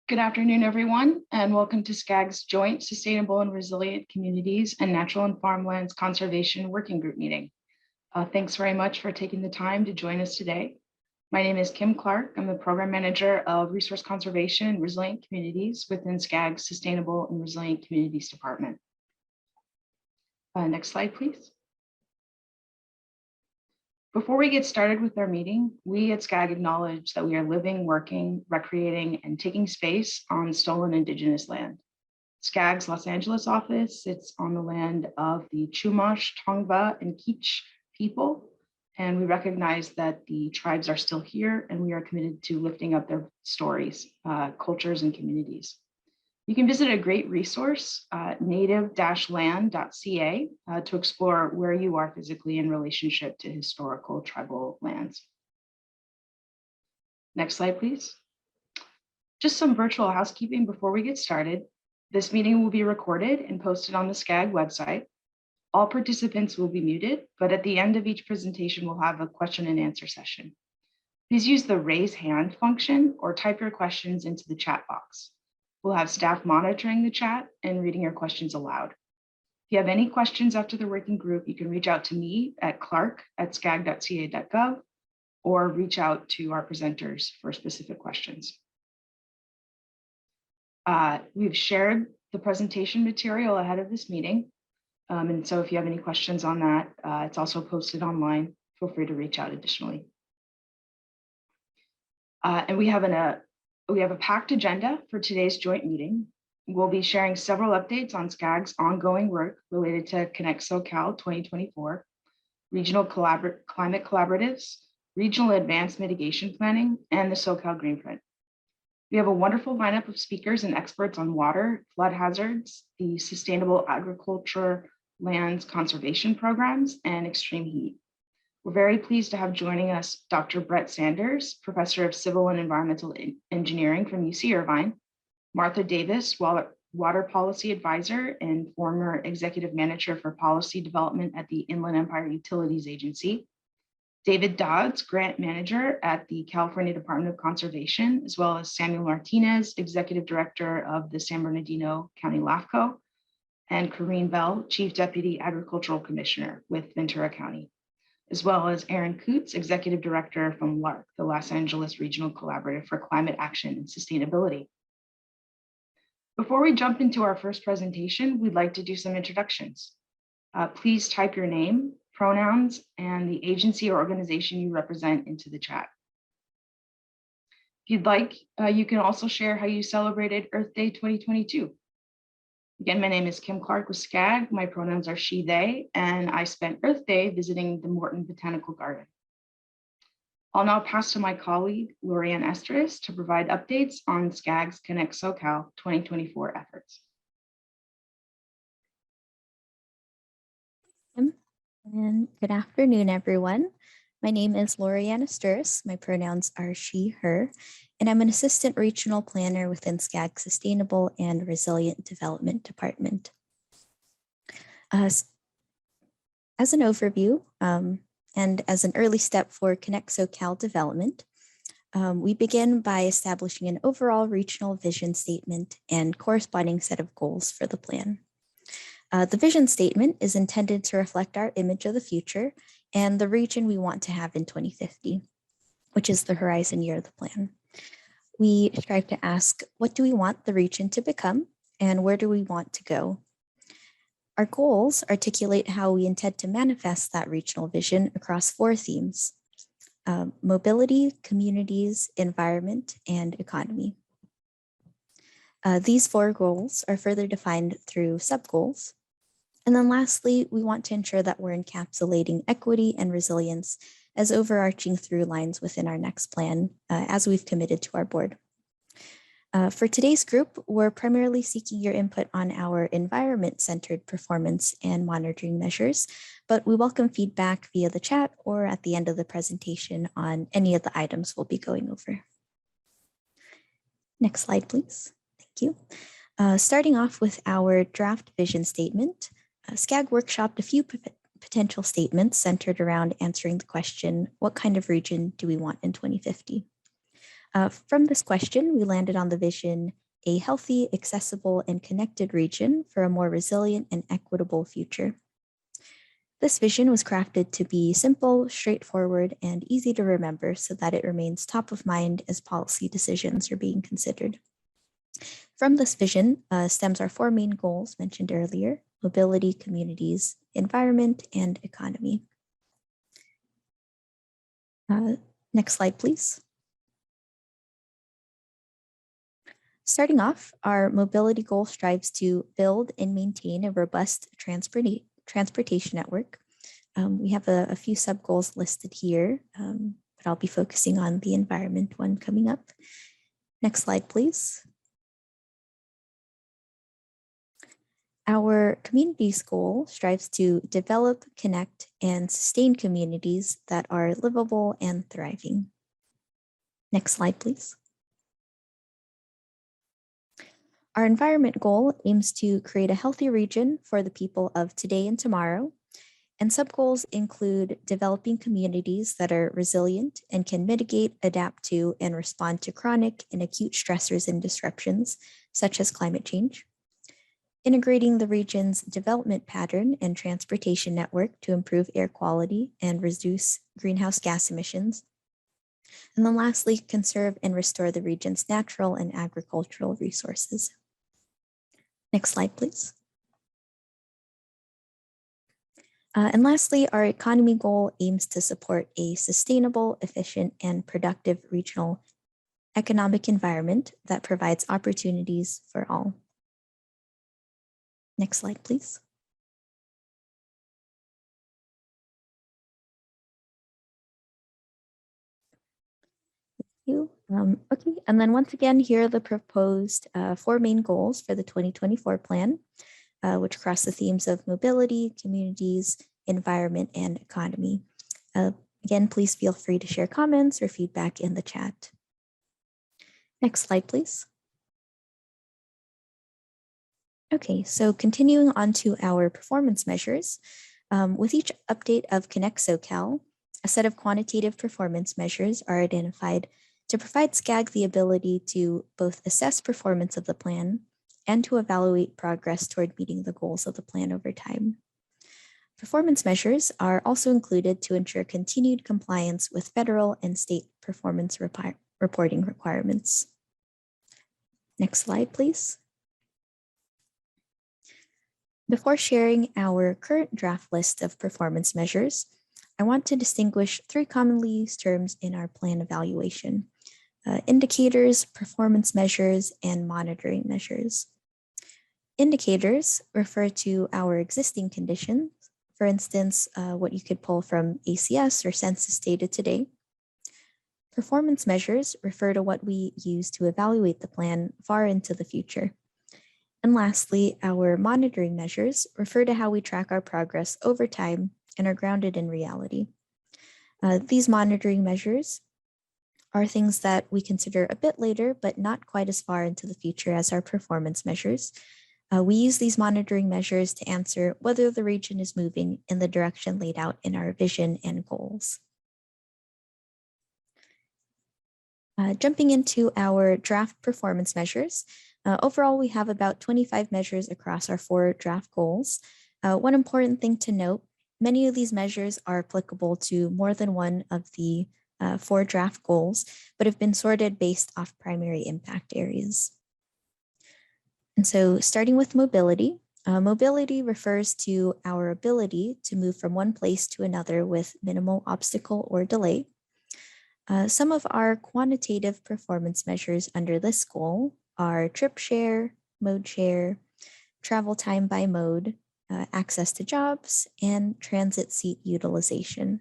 Good afternoon, everyone, and welcome to Skaggs Joint Sustainable and Resilient Communities and Natural and Farmlands Conservation Working Group meeting. Thanks very much for taking the time to join us today. My name is Kim Clark. I'm the Program Manager of Resource Conservation and Resilient Communities within Skaggs Sustainable and Resilient Communities Department. Next slide, please. Before we get started with our meeting, we at SCAG acknowledge that we are living, working, recreating, and taking space on stolen Indigenous land. SCAG's Los Angeles office sits on the land of the Chumash, Tongva, and Kizh people, and we recognize that the tribes are still here, and we are committed to lifting up their stories, cultures, and communities. You can visit a great resource, native-land.ca, to explore where you are physically in relationship to historical tribal lands. Next slide, please. Just some virtual housekeeping before we get started. This meeting will be recorded and posted on the SCAG website. All participants will be muted, but at the end of each presentation, we'll have a question and answer session. Please use the raise hand function or type your questions into the chat box. We'll have staff monitoring the chat and reading your questions aloud. If you have any questions after the working group, you can reach out to me at clark@scag.ca.gov or reach out to our presenters for specific questions. We've shared the presentation material ahead of this meeting. And so if you have any questions on that, it's also posted online. Feel free to reach out additionally. And we have a packed agenda for today's joint meeting. We'll be sharing several updates on SCAG's ongoing work related to Connect Socal 2024, Regional Climate Collaboratives, Regional Advance Mitigation Planning, and the Socal Greenprint. We have a wonderful lineup of speakers and experts on water, flood hazards, the sustainable agriculture, lands conservation programs, and extreme heat. We're very pleased to have joining us Dr. Brett Sanders, Professor of Civil and Environmental Engineering from UC Irvine, Martha Davis, Water Policy Advisor and former Executive Manager for Policy Development at the Inland Empire Utilities Agency, David Dodds, Grant Manager at the California Department of Conservation, as well as Samuel Martinez, Executive Director of the San Bernardino County LAFCO, and Corrine Bell, Chief Deputy Agricultural Commissioner with Ventura County, as well as Aaron Coots, Executive Director from LARC, the Los Angeles Regional Collaborative for Climate Action and Sustainability. Before we jump into our first presentation, we'd like to do some introductions. Please type your name, pronouns, and the agency or organization you represent into the chat. If you'd like, you can also share how you celebrated Earth Day 2022. Again, my name is Kim Clark with SCAG. My pronouns are she, they, and I spent Earth Day visiting the Morton Botanical Garden. I'll now pass to my colleague, Lorianne Estris, to provide updates on SCAG's Connect Socal 2024 efforts. And good afternoon, everyone. My name is Lorianne Estris. My pronouns are she, her, and I'm an assistant regional planner within SCAG Sustainable and Resilient Development Department. As an overview and as an early step for Connect Socal development, we begin by establishing an overall regional vision statement and corresponding set of goals for the plan. The vision statement is intended to reflect our image of the future and the region we want to have in 2050, which is the horizon year of the plan. We strive to ask, what do we want the region to become and where do we want to go? Our goals articulate how we intend to manifest that regional vision across 4 themes: mobility, communities, environment, and economy. These 4 goals are further defined through sub-goals. And then lastly, we want to ensure that we're encapsulating equity and resilience as overarching through lines within our next plan, as we've committed to our board. For today's group, we're primarily seeking your input on our environment-centered performance and monitoring measures, but we welcome feedback via the chat or at the end of the presentation on any of the items we'll be going over. Next slide, please. Thank you. Starting off with our draft vision statement, SCAG workshopped a few potential statements centered around answering the question, what kind of region do we want in 2050? From this question, we landed on the vision, a healthy, accessible, and connected region for a more resilient and equitable future. This vision was crafted to be simple, straightforward, and easy to remember so that it remains top of mind as policy decisions are being considered. From this vision stems our four main goals mentioned earlier: mobility, communities, environment, and economy. Next slide, please. Starting off, our mobility goal strives to build and maintain a robust transportation network. We have a few sub-goals listed here, but I'll be focusing on the environment one coming up. Next slide, please. Our communities goal strives to develop, connect, and sustain communities that are livable and thriving. Next slide, please. Our environment goal aims to create a healthy region for the people of today and tomorrow. And sub-goals include developing communities that are resilient and can mitigate, adapt to, and respond to chronic and acute stressors and disruptions, such as climate change. Integrating the region's development pattern and transportation network to improve air quality and reduce greenhouse gas emissions. And then lastly, conserve and restore the region's natural and agricultural resources. Next slide, please. And lastly, our economy goal aims to support a sustainable, efficient, and productive regional economic environment that provides opportunities for all. Next slide, please. Okay, and then once again, here are the proposed four main goals for the 2024 plan, which cross the themes of mobility, communities, environment, and economy. Again, please feel free to share comments or feedback in the chat. Next slide, please. Okay, so continuing on to our performance measures, with each update of Connect Socal, a set of quantitative performance measures are identified to provide SCAG the ability to both assess performance of the plan and to evaluate progress toward meeting the goals of the plan over time. Performance measures are also included to ensure continued compliance with federal and state performance reporting requirements. Next slide, please. Before sharing our current draft list of performance measures, I want to distinguish three commonly used terms in our plan evaluation: indicators, performance measures, and monitoring measures. Indicators refer to our existing conditions, for instance, what you could pull from ACS or census data today. Performance measures refer to what we use to evaluate the plan far into the future. And lastly, our monitoring measures refer to how we track our progress over time and are grounded in reality. These monitoring measures are things that we consider a bit later, but not quite as far into the future as our performance measures. We use these monitoring measures to answer whether the region is moving in the direction laid out in our vision and goals. Jumping into our draft performance measures, overall, we have about 25 measures across our four draft goals. One important thing to note, many of these measures are applicable to more than one of the four draft goals, but have been sorted based off primary impact areas. And so starting with mobility, mobility refers to our ability to move from one place to another with minimal obstacle or delay. Some of our quantitative performance measures under this goal are trip share, mode share, travel time by mode, access to jobs, and transit seat utilization.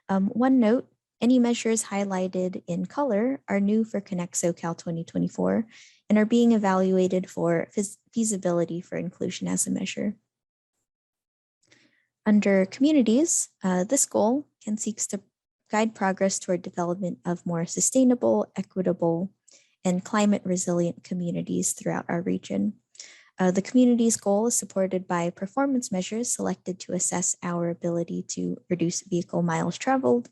One note, any measures highlighted in color are new for Connect Socal 2024 and are being evaluated for feasibility for inclusion as a measure. Under communities, this goal seeks to guide progress toward development of more sustainable, equitable, and climate resilient communities throughout our region. The community's goal is supported by performance measures selected to assess our ability to reduce vehicle miles traveled,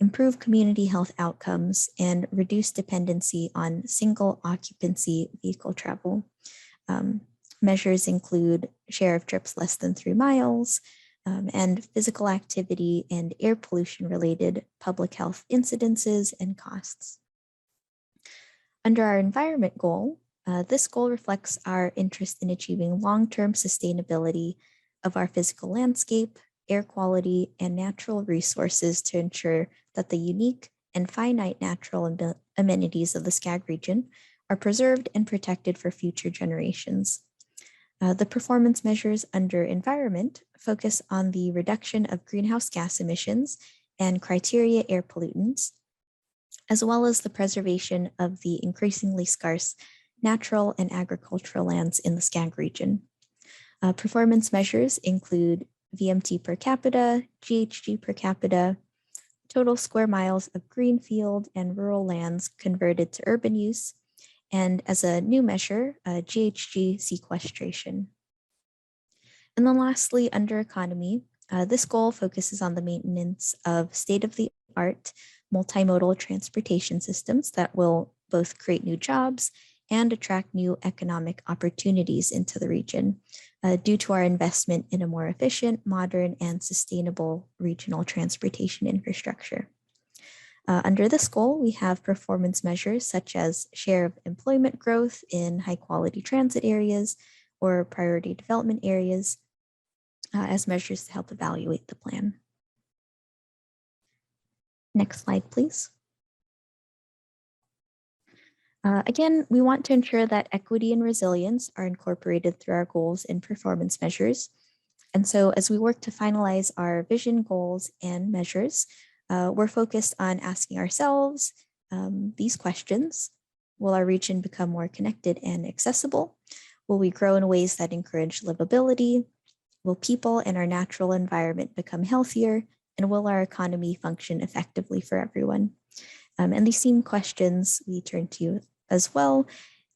improve community health outcomes, and reduce dependency on single occupancy vehicle travel. Measures include share of trips less than 3 miles, and physical activity and air pollution related public health incidences and costs. Under our environment goal, this goal reflects our interest in achieving long-term sustainability of our physical landscape, air quality, and natural resources to ensure that the unique and finite natural amenities of the Skaggs region are preserved and protected for future generations. The performance measures under environment focus on the reduction of greenhouse gas emissions and criteria air pollutants, as well as the preservation of the increasingly scarce natural and agricultural lands in the Skaggs region. Performance measures include VMT per capita, GHG per capita, total square miles of greenfield and rural lands converted to urban use, and as a new measure, GHG sequestration. And then lastly, under economy, this goal focuses on the maintenance of state-of-the-art multimodal transportation systems that will both create new jobs and attract new economic opportunities into the region due to our investment in a more efficient, modern, and sustainable regional transportation infrastructure. Under this goal, we have performance measures such as share of employment growth in high-quality transit areas or priority development areas as measures to help evaluate the plan. Next slide, please. Again, we want to ensure that equity and resilience are incorporated through our goals and performance measures. And so as we work to finalize our vision, goals, and measures, we're focused on asking ourselves these questions. Will our region become more connected and accessible? Will we grow in ways that encourage livability? Will people and our natural environment become healthier? And will our economy function effectively for everyone? And these same questions we turn to as well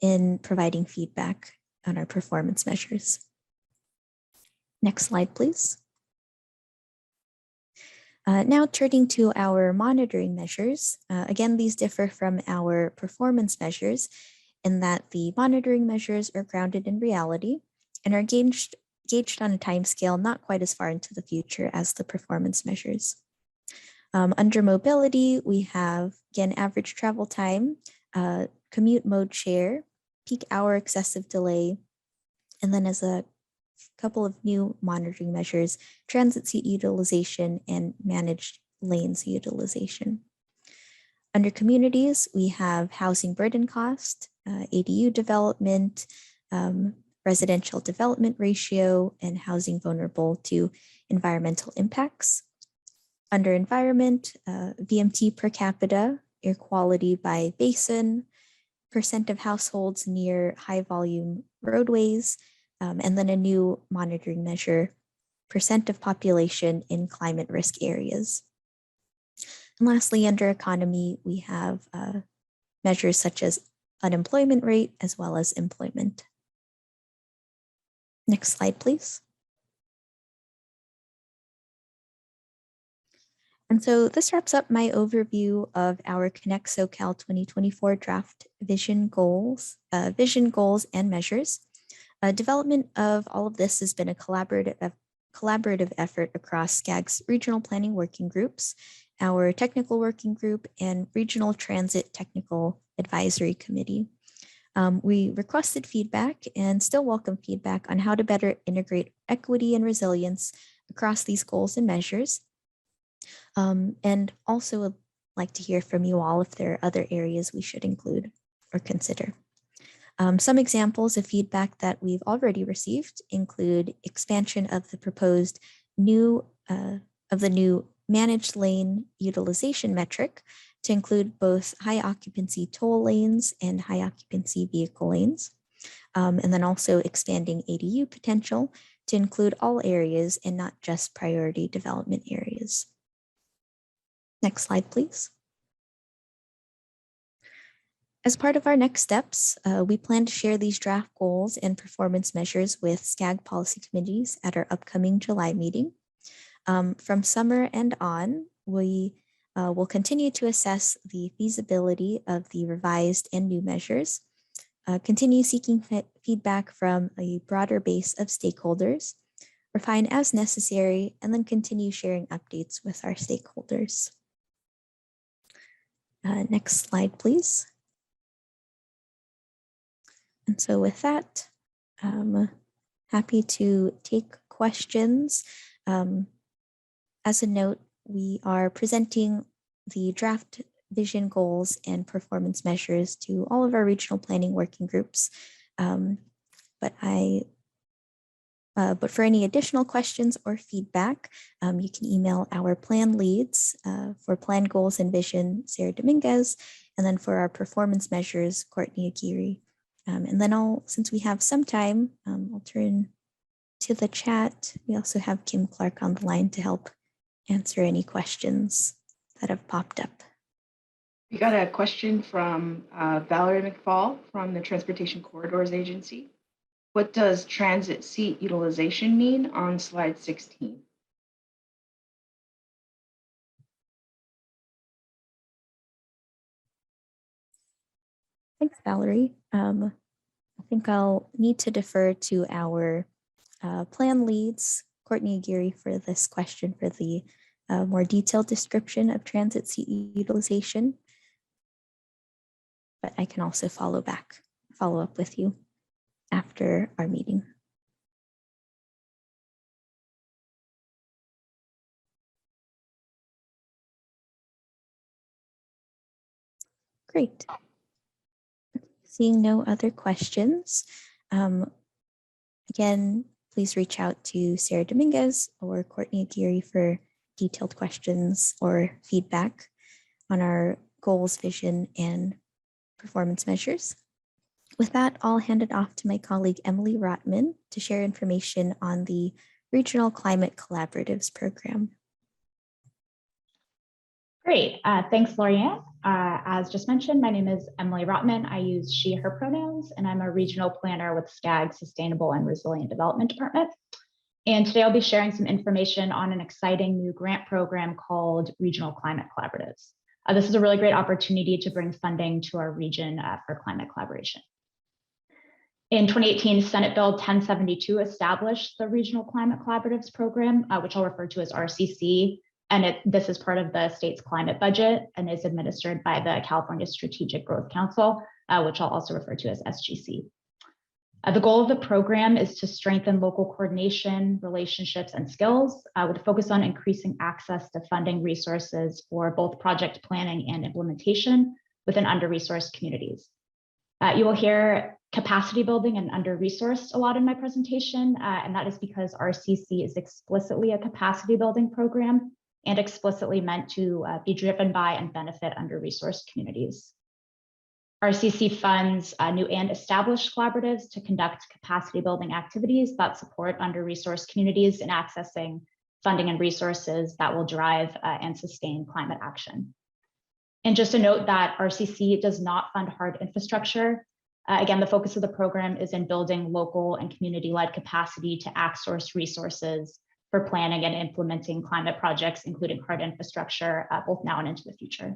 in providing feedback on our performance measures. Next slide, please. Now turning to our monitoring measures. Again, these differ from our performance measures in that the monitoring measures are grounded in reality and are gauged on a timescale not quite as far into the future as the performance measures. Under mobility, we have, again, average travel time, commute mode share, peak hour excessive delay, and then as a couple of new monitoring measures, transit seat utilization and managed lanes utilization. Under communities, we have housing burden cost, ADU development, residential development ratio, and housing vulnerable to environmental impacts. Under environment, VMT per capita, air quality by basin, percent of households near high volume roadways, and then a new monitoring measure, percent of population in climate risk areas. And lastly, under economy, we have measures such as unemployment rate as well as employment. Next slide, please. And so this wraps up my overview of our Connect Socal 2024 draft vision goals and measures. Development of all of this has been a collaborative effort across Skaggs regional planning working groups, our technical working group, and regional transit technical advisory committee. We requested feedback and still welcome feedback on how to better integrate equity and resilience across these goals and measures. And also would like to hear from you all if there are other areas we should include or consider. Some examples of feedback that we've already received include expansion of the proposed new managed lane utilization metric to include both high occupancy toll lanes and high occupancy vehicle lanes, and then also expanding ADU potential to include all areas and not just priority development areas. Next slide, please. As part of our next steps, we plan to share these draft goals and performance measures with SCAG policy committees at our upcoming July meeting. From summer and on, we we'll continue to assess the feasibility of the revised and new measures, continue seeking feedback from a broader base of stakeholders, refine as necessary, and then continue sharing updates with our stakeholders. Next slide, please. And so with that, I'm happy to take questions. As a note, we are presenting the draft vision goals and performance measures to all of our regional planning working groups. But for any additional questions or feedback, you can email our plan leads for plan goals and vision, Sarah Dominguez, and then for our performance measures, Courtney Aguirre. And then since we have some time, I'll turn to the chat. We also have Kim Clark on the line to help answer any questions that have popped up. We got a question from Valerie McFall from the Transportation Corridors Agency. What does transit seat utilization mean on slide 16? Thanks, Valerie. I think I'll need to defer to our plan leads, Courtney Aguirre, for this question for the more detailed description of transit seat utilization. But I can also follow up with you after our meeting. Great. Seeing no other questions, again, please reach out to Sarah Dominguez or Courtney Aguirre for detailed questions or feedback on our goals, vision, and performance measures. With that, I'll hand it off to my colleague, Emily Rotman, to share information on the Regional Climate Collaboratives Program. Great, thanks, Lorianne. As just mentioned, my name is Emily Rotman. I use she, her pronouns, and I'm a regional planner with Skaggs Sustainable and Resilient Development Department. And today I'll be sharing some information on an exciting new grant program called Regional Climate Collaboratives. This is a really great opportunity to bring funding to our region for climate collaboration. In 2018, Senate Bill 1072 established the Regional Climate Collaboratives Program, which I'll refer to as RCC. And this is part of the state's climate budget and is administered by the California Strategic Growth Council, which I'll also refer to as SGC. The goal of the program is to strengthen local coordination, relationships, and skills with a focus on increasing access to funding resources for both project planning and implementation within under-resourced communities. You will hear capacity building and under-resourced a lot in my presentation, and that is because RCC is explicitly a capacity building program and explicitly meant to be driven by and benefit under-resourced communities. RCC funds new and established collaboratives to conduct capacity building activities that support under-resourced communities in accessing funding and resources that will drive and sustain climate action. And just a note that RCC does not fund hard infrastructure. Again, the focus of the program is in building local and community-led capacity to outsource resources for planning and implementing climate projects, including hard infrastructure, both now and into the future.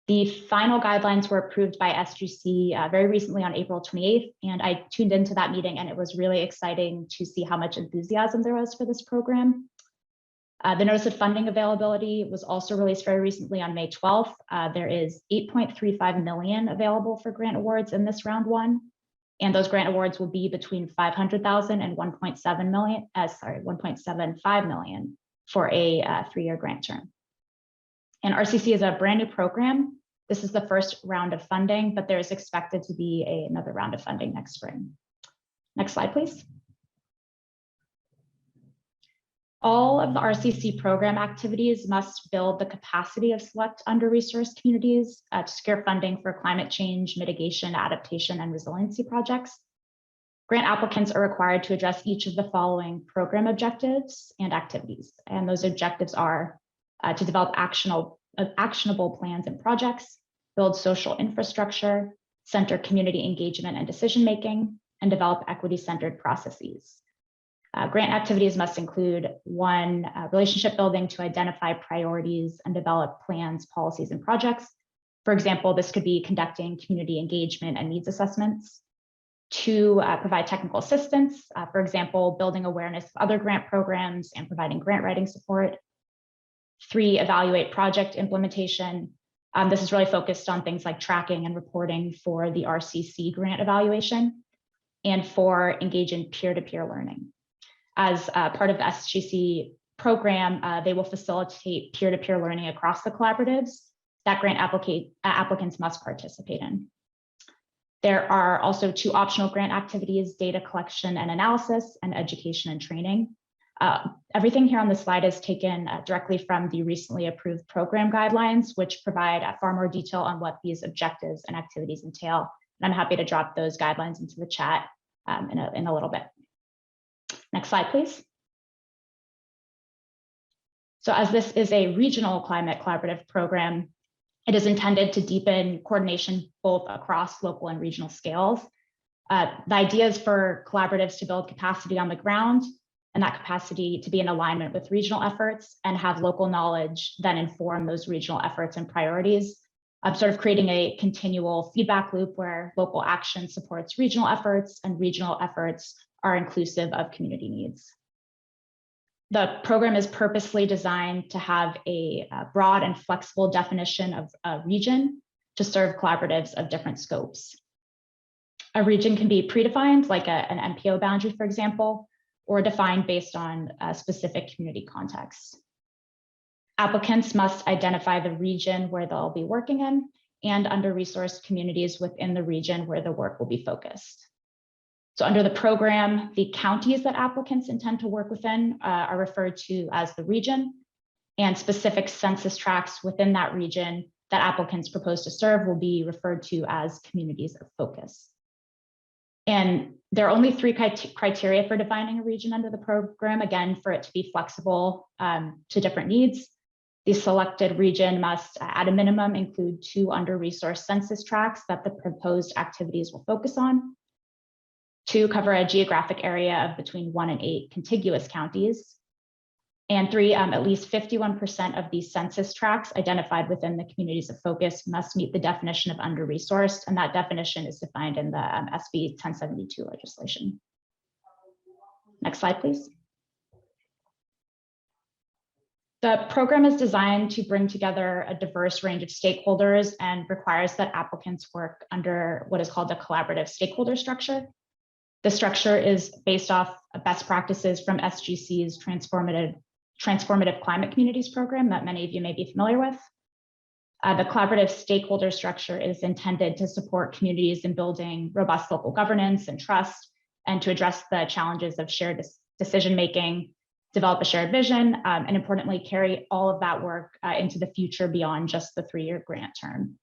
The final guidelines were approved by SGC very recently on April 28th, and I tuned into that meeting, and it was really exciting to see how much enthusiasm there was for this program. The notice of funding availability was also released very recently on May 12th. There is $8.35 million available for grant awards in this round one, and those grant awards will be between $500,000 and $1.75 million for a 3-year grant term. And RCC is a brand new program. This is the first round of funding, but there is expected to be another round of funding next spring. Next slide, please. All of the RCC program activities must build the capacity of select under-resourced communities to secure funding for climate change, mitigation, adaptation, and resiliency projects. Grant applicants are required to address each of the following program objectives and activities. And those objectives are to develop actionable plans and projects, build social infrastructure, center community engagement and decision-making, and develop equity-centered processes. Grant activities must include one, relationship building to identify priorities and develop plans, policies, and projects. For example, this could be conducting community engagement and needs assessments. Two, provide technical assistance. For example, building awareness of other grant programs and providing grant writing support. Three, evaluate project implementation. This is really focused on things like tracking and reporting for the RCC grant evaluation. And four, engage in peer-to-peer learning. As part of the SGC program, they will facilitate peer-to-peer learning across the collaboratives that grant applicants must participate in. There are also two optional grant activities: data collection and analysis, and education and training. Everything here on the slide is taken directly from the recently approved program guidelines, which provide far more detail on what these objectives and activities entail. And I'm happy to drop those guidelines into the chat in a little bit. Next slide, please. So as this is a regional climate collaborative program, it is intended to deepen coordination both across local and regional scales. The idea is for collaboratives to build capacity on the ground, and that capacity to be in alignment with regional efforts and have local knowledge then inform those regional efforts and priorities. Sort of creating a continual feedback loop where local action supports regional efforts and regional efforts are inclusive of community needs. The program is purposely designed to have a broad and flexible definition of a region to serve collaboratives of different scopes. A region can be predefined, like an MPO boundary, for example, or defined based on a specific community context. Applicants must identify the region where they'll be working in and under-resourced communities within the region where the work will be focused. So under the program, the counties that applicants intend to work within are referred to as the region, and specific census tracts within that region that applicants propose to serve will be referred to as communities of focus. And there are only three criteria for defining a region under the program, again, for it to be flexible to different needs. The selected region must, at a minimum, include 2 under-resourced census tracts that the proposed activities will focus on. 2, cover a geographic area of between 1 and 8 contiguous counties. And 3, at least 51% of these census tracts identified within the communities of focus must meet the definition of under-resourced, and that definition is defined in the SB 1072 legislation. Next slide, please. The program is designed to bring together a diverse range of stakeholders and requires that applicants work under what is called a collaborative stakeholder structure. The structure is based off best practices from SGC's Transformative Climate Communities program that many of you may be familiar with. The collaborative stakeholder structure is intended to support communities in building robust local governance and trust, and to address the challenges of shared decision-making, develop a shared vision, and importantly, carry all of that work into the future beyond just the 3-year grant term.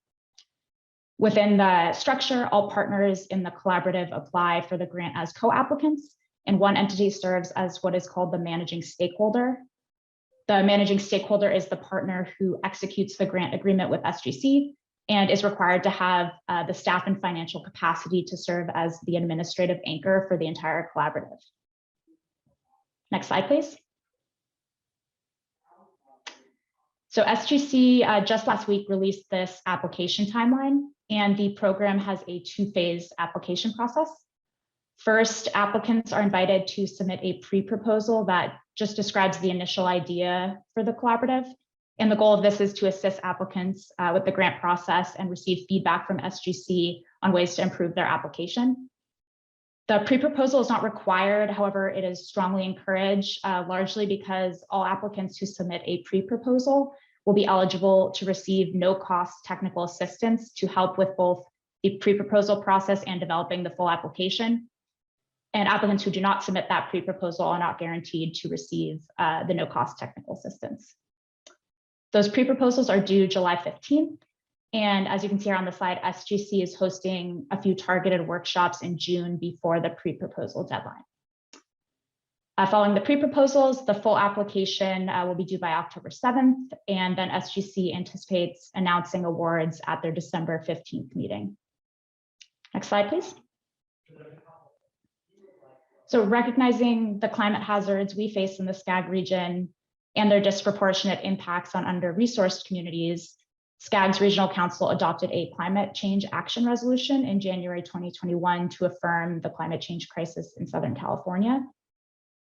Within the structure, all partners in the collaborative apply for the grant as co-applicants, and one entity serves as what is called the managing stakeholder. The managing stakeholder is the partner who executes the grant agreement with SGC and is required to have the staff and financial capacity to serve as the administrative anchor for the entire collaborative. Next slide, please. So SGC just last week released this application timeline, and the program has a 2-phase application process. First, applicants are invited to submit a pre-proposal that just describes the initial idea for the collaborative. And the goal of this is to assist applicants with the grant process and receive feedback from SGC on ways to improve their application. The pre-proposal is not required, however, it is strongly encouraged, largely because all applicants who submit a pre-proposal will be eligible to receive no-cost technical assistance to help with both the pre-proposal process and developing the full application. And applicants who do not submit that pre-proposal are not guaranteed to receive the no-cost technical assistance. Those pre-proposals are due July 15th. And as you can see here on the slide, SGC is hosting a few targeted workshops in June before the pre-proposal deadline. Following the pre-proposals, the full application will be due by October 7th, and then SGC anticipates announcing awards at their December 15th meeting. Next slide, please. So recognizing the climate hazards we face in the Skaggs region and their disproportionate impacts on under-resourced communities, Skaggs Regional Council adopted a climate change action resolution in January 2021 to affirm the climate change crisis in Southern California.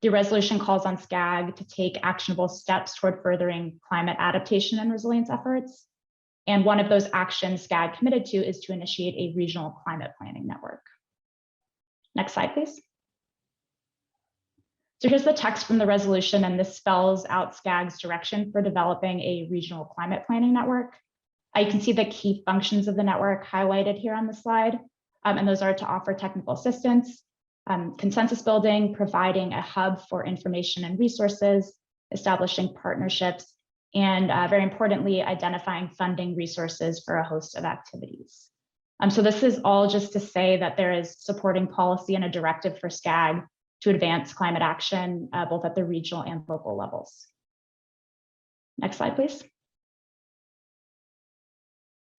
The resolution calls on SCAG to take actionable steps toward furthering climate adaptation and resilience efforts. And one of those actions SCAG committed to is to initiate a regional climate planning network. Next slide, please. So here's the text from the resolution, and this spells out SCAG's direction for developing a regional climate planning network. You can see the key functions of the network highlighted here on the slide, and those are to offer technical assistance, consensus building, providing a hub for information and resources, establishing partnerships, and very importantly, identifying funding resources for a host of activities. So this is all just to say that there is supporting policy and a directive for SCAG to advance climate action, both at the regional and local levels. Next slide, please.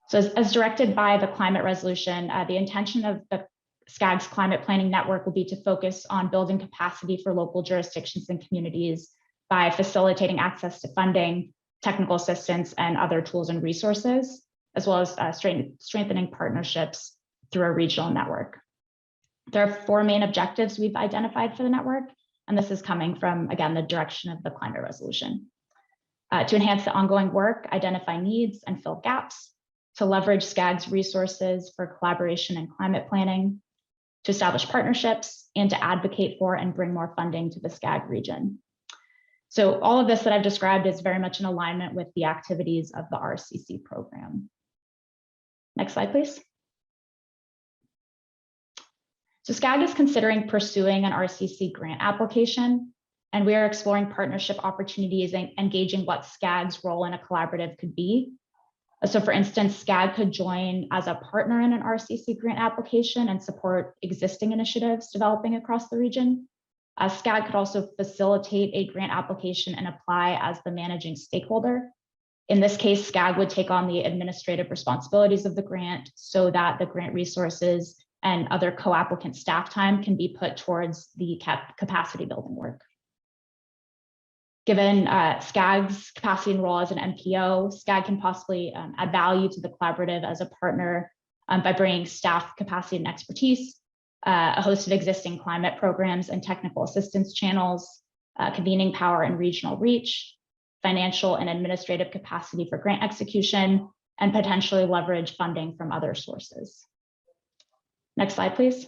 So as directed by the climate resolution, the intention of the SCAG's climate planning network will be to focus on building capacity for local jurisdictions and communities by facilitating access to funding, technical assistance, and other tools and resources, as well as strengthening partnerships through a regional network. There are 4 main objectives we've identified for the network, and this is coming from, again, the direction of the climate resolution. To enhance the ongoing work, identify needs and fill gaps, to leverage SCAG's resources for collaboration and climate planning, to establish partnerships, and to advocate for and bring more funding to the SCAG region. So all of this that I've described is very much in alignment with the activities of the RCC program. Next slide, please. So SCAG is considering pursuing an RCC grant application, and we are exploring partnership opportunities and engaging what SCAG's role in a collaborative could be. So for instance, SCAG could join as a partner in an RCC grant application and support existing initiatives developing across the region. SCAG could also facilitate a grant application and apply as the managing stakeholder. In this case, SCAG would take on the administrative responsibilities of the grant so that the grant resources and other co-applicant staff time can be put towards the capacity building work. Given SCAG's capacity and role as an MPO, SCAG can possibly add value to the collaborative as a partner by bringing staff capacity and expertise, a host of existing climate programs and technical assistance channels, convening power and regional reach, financial and administrative capacity for grant execution, and potentially leverage funding from other sources. Next slide, please.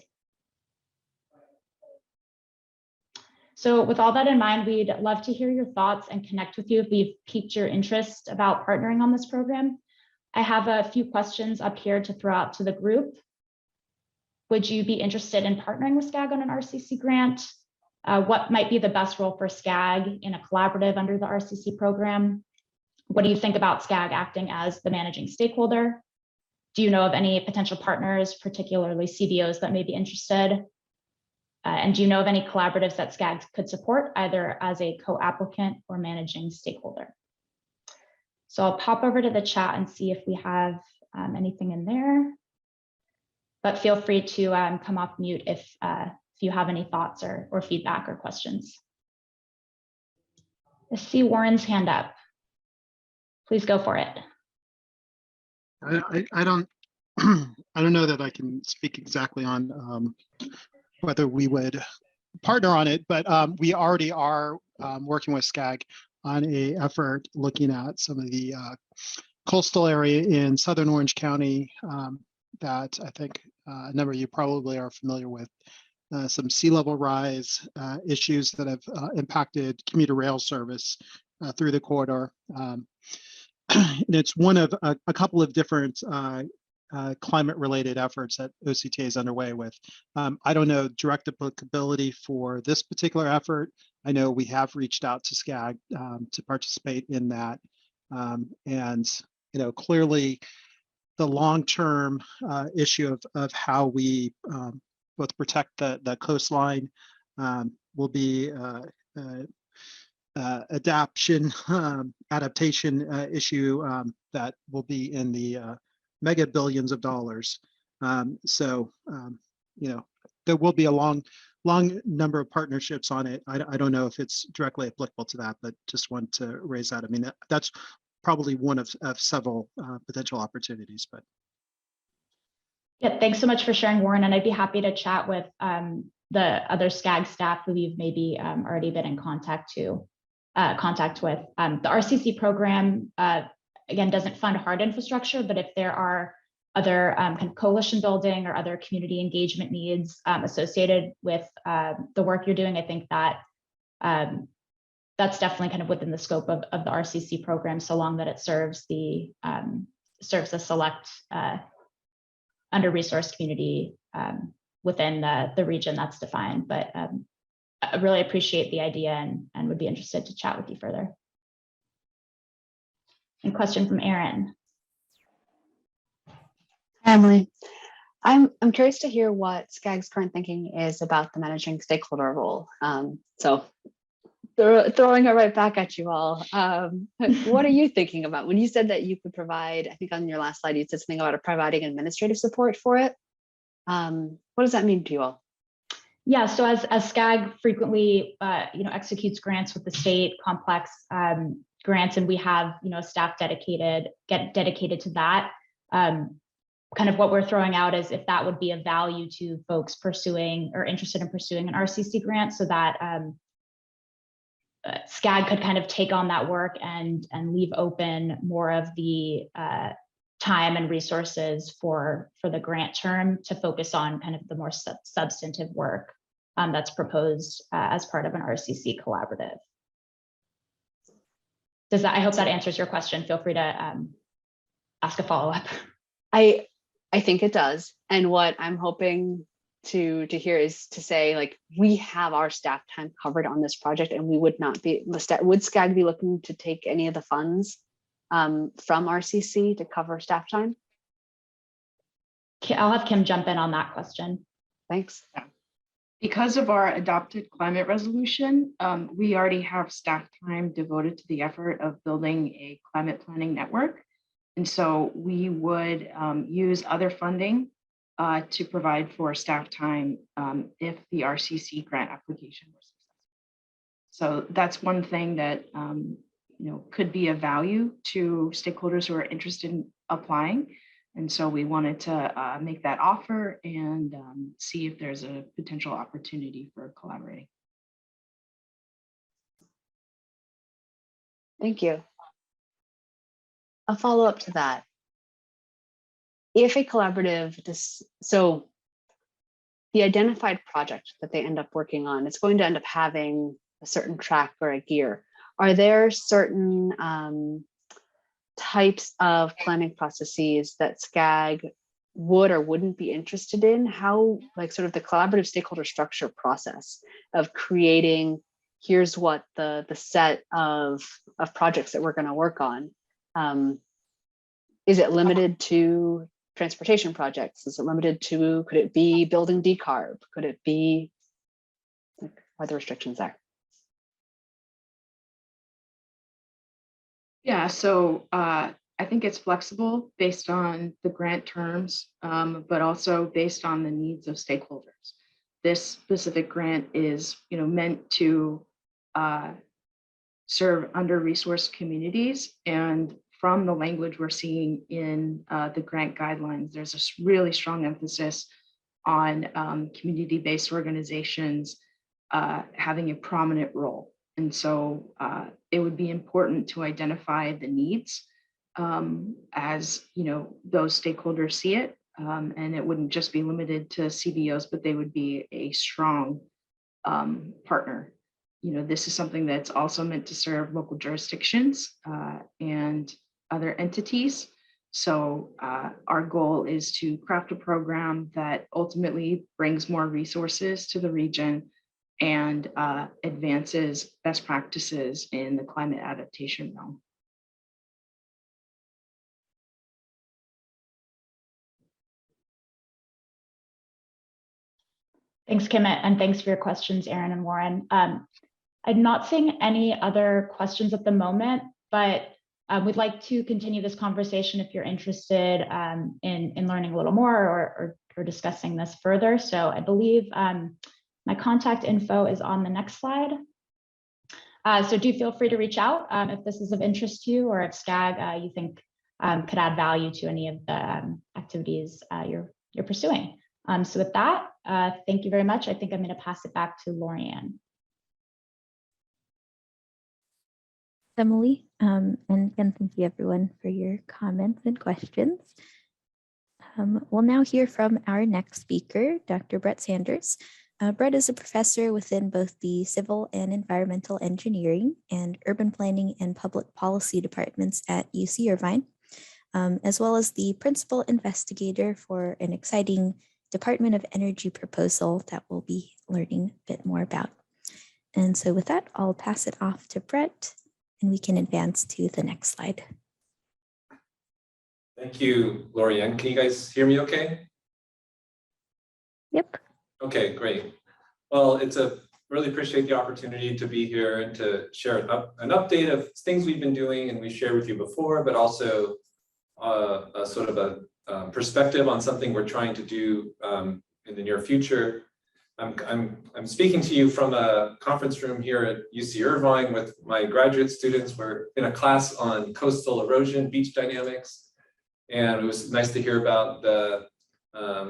So with all that in mind, we'd love to hear your thoughts and connect with you if we've piqued your interest about partnering on this program. I have a few questions up here to throw out to the group. Would you be interested in partnering with SCAG on an RCC grant? What might be the best role for SCAG in a collaborative under the RCC program? What do you think about SCAG acting as the managing stakeholder? Do you know of any potential partners, particularly CDOs, that may be interested? And do you know of any collaboratives that SCAG could support, either as a co-applicant or managing stakeholder? So I'll pop over to the chat and see if we have anything in there. But feel free to come off mute if you have any thoughts or feedback or questions. I see Warren's hand up. Please go for it. I don't I don't know that I can speak exactly on whether we would partner on it, but we already are working with SCAG on a effort looking at some of the coastal area in Southern Orange County that I think a number of you probably are familiar with. Some sea level rise issues that have impacted commuter rail service through the corridor. And it's one of a couple of different climate related efforts that OCTA is underway with. I don't know direct applicability for this particular effort. I know we have reached out to SCAG to participate in that. And clearly the long-term issue of how we both protect the coastline will be adaptation issue that will be in the mega billions of dollars. So there will be a long long number of partnerships on it. I don't know if it's directly applicable to that, but just want to raise that. I mean, that's probably one of several potential opportunities, but. Yeah, thanks so much for sharing, Warren. And I'd be happy to chat with the other SCAG staff who you've maybe already been in contact with. The RCC program, again, doesn't fund hard infrastructure, but if there are other kind of coalition building or other community engagement needs associated with the work you're doing, I think that that's definitely kind of within the scope of the RCC program, so long that it serves the select under-resourced community within the region that's defined. But I really appreciate the idea and would be interested to chat with you further. And question from Erin. Emily, I'm curious to hear what SCAG's current thinking is about the managing stakeholder role. So throwing it right back at you all. What are you thinking about when you said that you could provide? I think on your last slide you said something about providing administrative support for it. What does that mean to you all? Yeah, so as SCAG frequently executes grants with the state, complex grants, and we have a staff dedicated to that. Kind of what we're throwing out is if that would be of value to folks pursuing or interested in pursuing an RCC grant, so that SCAG could kind of take on that work and leave open more of the time and resources for the grant term to focus on kind of the more substantive work that's proposed as part of an RCC collaborative. I hope that answers your question. Feel free to ask a follow-up. I think it does. And what I'm hoping to hear is to say, like, we have our staff time covered on this project, and we would SCAG be looking to take any of the funds from RCC to cover staff time? I'll have Kim jump in on that question. Thanks. Because of our adopted climate resolution, we already have staff time devoted to the effort of building a climate planning network. And so we would use other funding to provide for staff time if the RCC grant application was successful. So that's one thing that could be of value to stakeholders who are interested in applying. And so we wanted to make that offer and see if there's a potential opportunity for collaborating. Thank you. A follow-up to that. If a collaborative, so the identified project that they end up working on, it's going to end up having a certain track or a gear. Are there certain types of planning processes that SCAG would or wouldn't be interested in? How, like, sort of the collaborative stakeholder structure process of creating, here's what the set of projects that we're going to work on. Is it limited to transportation projects? Is it limited to, could it be building decarb? Could it be, are there restrictions there? Yeah, so I think it's flexible based on the grant terms, but also based on the needs of stakeholders. This specific grant is meant to serve under-resourced communities, and from the language we're seeing in the grant guidelines, there's a really strong emphasis on community-based organizations having a prominent role. And so it would be important to identify the needs as those stakeholders see it. And it wouldn't just be limited to CBOs, but they would be a strong partner. This is something that's also meant to serve local jurisdictions and other entities. So our goal is to craft a program that ultimately brings more resources to the region and advances best practices in the climate adaptation realm. Thanks, Kim, and thanks for your questions, Erin and Warren. I'm not seeing any other questions at the moment, but we'd like to continue this conversation if you're interested in learning a little more or discussing this further. So I believe My contact info is on the next slide. So do feel free to reach out if this is of interest to you, or if SCAG you think could add value to any of the activities you're pursuing. So with that, thank you very much. I think I'm going to pass it back to Lorianne. Emily, and again, thank you everyone for your comments and questions. We'll now hear from our next speaker, Dr. Brett Sanders. Brett is a professor within both the Civil and Environmental Engineering and Urban Planning and Public Policy departments at UC Irvine, as well as the principal investigator for an exciting Department of Energy proposal that we'll be learning a bit more about. And so with that, I'll pass it off to Brett, and we can advance to the next slide. Thank you, Lorianne. Can you guys hear me okay? Yep. Okay, great. Well, really appreciate the opportunity to be here and to share an update of things we've been doing and we shared with you before, but also a sort of a perspective on something we're trying to do in the near future. I'm speaking to you from a conference room here at UC Irvine with my graduate students. We're in a class on coastal erosion, beach dynamics, and it was nice to hear about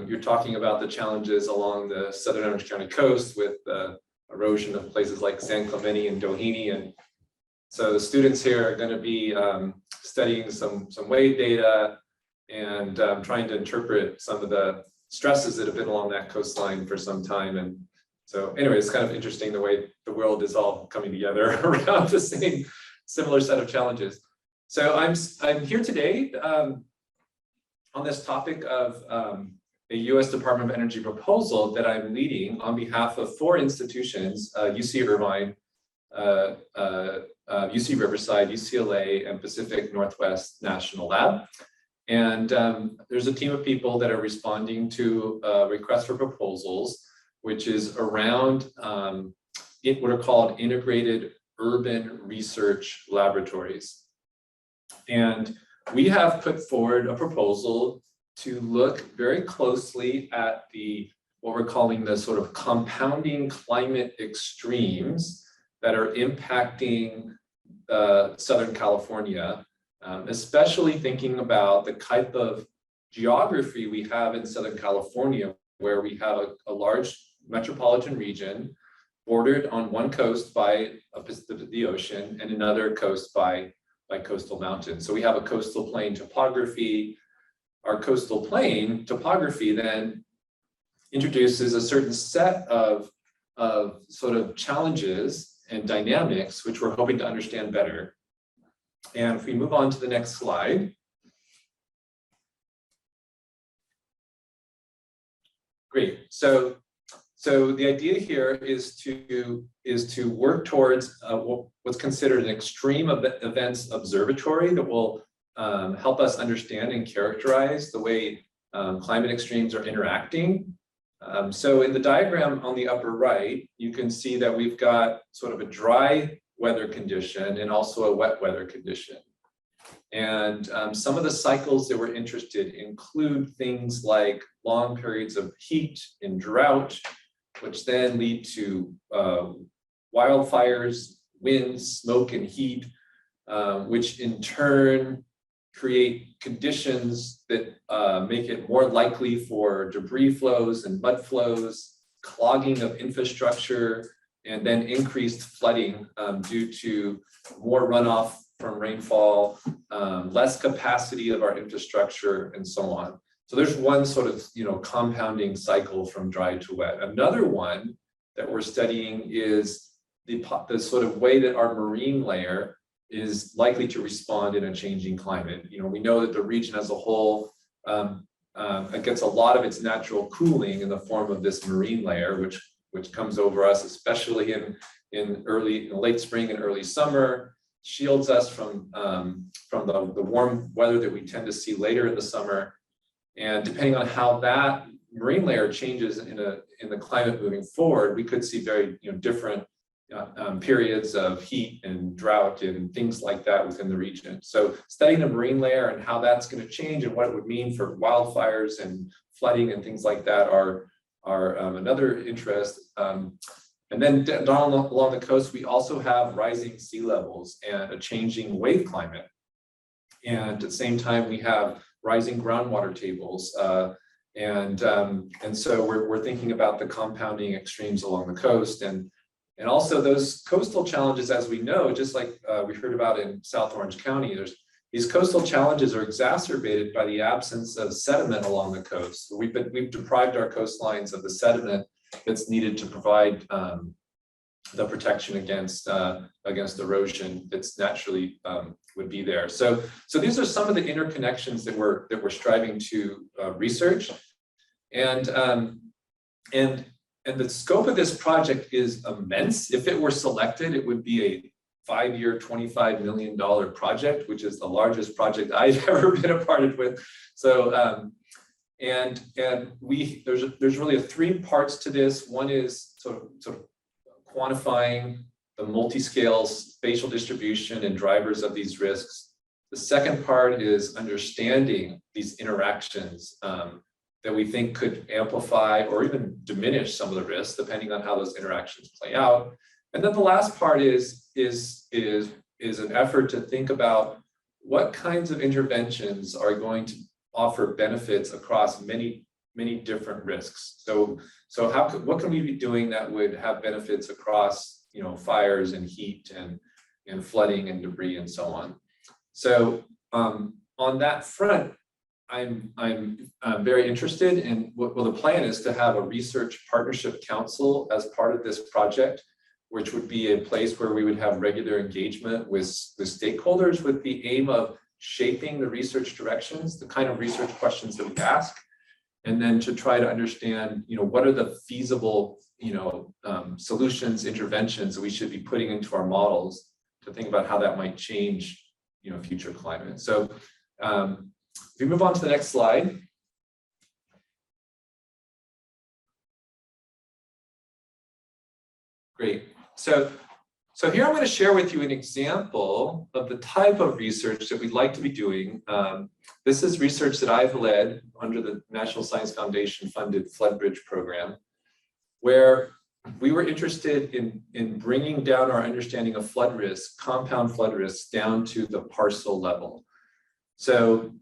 you're talking about the challenges along the southern Orange County coast with erosion of places like San Clemente and Doheny. And so the students here are going to be studying some wave data and trying to interpret some of the stresses that have been along that coastline for some time. And so anyway, it's kind of interesting the way the world is all coming together around the same similar set of challenges. So I'm here today on this topic of a U.S. Department of Energy proposal that I'm leading on behalf of 4 institutions, UC Irvine, UC Riverside, UCLA, and Pacific Northwest National Lab. And there's a team of people that are responding to a request for proposals, which is around what are called integrated urban research laboratories. And we have put forward a proposal to look very closely at what we're calling the sort of compounding climate extremes that are impacting Southern California, especially thinking about the type of geography we have in Southern California, where we have a large metropolitan region bordered on one coast by the ocean and another coast by coastal mountains. So we have a coastal plain topography. Our coastal plain topography then introduces a certain set of sort of challenges and dynamics, which we're hoping to understand better. And if we move on to the next slide. Great. So the idea here is to work towards what's considered an extreme events observatory that will help us understand and characterize the way climate extremes are interacting. So in the diagram on the upper right, you can see that we've got sort of a dry weather condition and also a wet weather condition. And some of the cycles that we're interested in include things like long periods of heat and drought, which then lead to wildfires, winds, smoke, and heat, which in turn create conditions that make it more likely for debris flows and mud flows, clogging of infrastructure, and then increased flooding due to more runoff from rainfall, less capacity of our infrastructure, and so on. So there's one sort of compounding cycle from dry to wet. Another one that we're studying is the sort of way that our marine layer is likely to respond in a changing climate. We know that the region as a whole gets a lot of its natural cooling in the form of this marine layer, which comes over us, especially in late spring and early summer, shields us from the warm weather that we tend to see later in the summer. And depending on how that marine layer changes in the climate moving forward, we could see very different periods of heat and drought and things like that within the region. So studying the marine layer and how that's going to change and what it would mean for wildfires and flooding and things like that are another interest. And then down along the coast, we also have rising sea levels and a changing wave climate. And at the same time, we have rising groundwater tables. And so we're thinking about the compounding extremes along the coast, and also those coastal challenges, as we know, just like we heard about in South Orange County, these coastal challenges are exacerbated by the absence of sediment along the coast. So we've deprived our coastlines of the sediment that's needed to provide the protection against erosion that's naturally would be there. So these are some of the interconnections that we're striving to research, and the scope of this project is immense. If it were selected, it would be a 5-year, $25 million project, which is the largest project I've ever been a part of with. So there's really 3 parts to this. One is sort of quantifying the multi-scale spatial distribution and drivers of these risks. The second part is understanding these interactions that we think could amplify or even diminish some of the risks, depending on how those interactions play out. And then the last part is an effort to think about what kinds of interventions are going to offer benefits across many different risks. So what can we be doing that would have benefits across, fires and heat and flooding and debris and so on. So on that front, I'm very interested in the plan is to have a research partnership council as part of this project, which would be a place where we would have regular engagement with stakeholders with the aim of shaping the research directions, the kind of research questions that we ask, and then to try to understand, what are the feasible, solutions, interventions that we should be putting into our models to think about how that might change, future climate. So if we move on to the next slide. Great. So here I'm going to share with you an example of the type of research that we'd like to be doing. This is research that I've led under the National Science Foundation funded Flood Bridge program, where we were interested in bringing down our understanding of flood risk, compound flood risks, down to the parcel level. So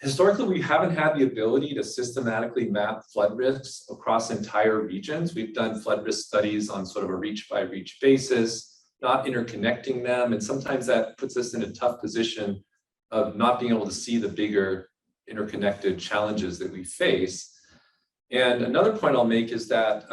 historically, we haven't had the ability to systematically map flood risks across entire regions. We've done flood risk studies on sort of a reach by reach basis, not interconnecting them. And sometimes that puts us in a tough position of not being able to see the bigger interconnected challenges that we face. And another point I'll make is that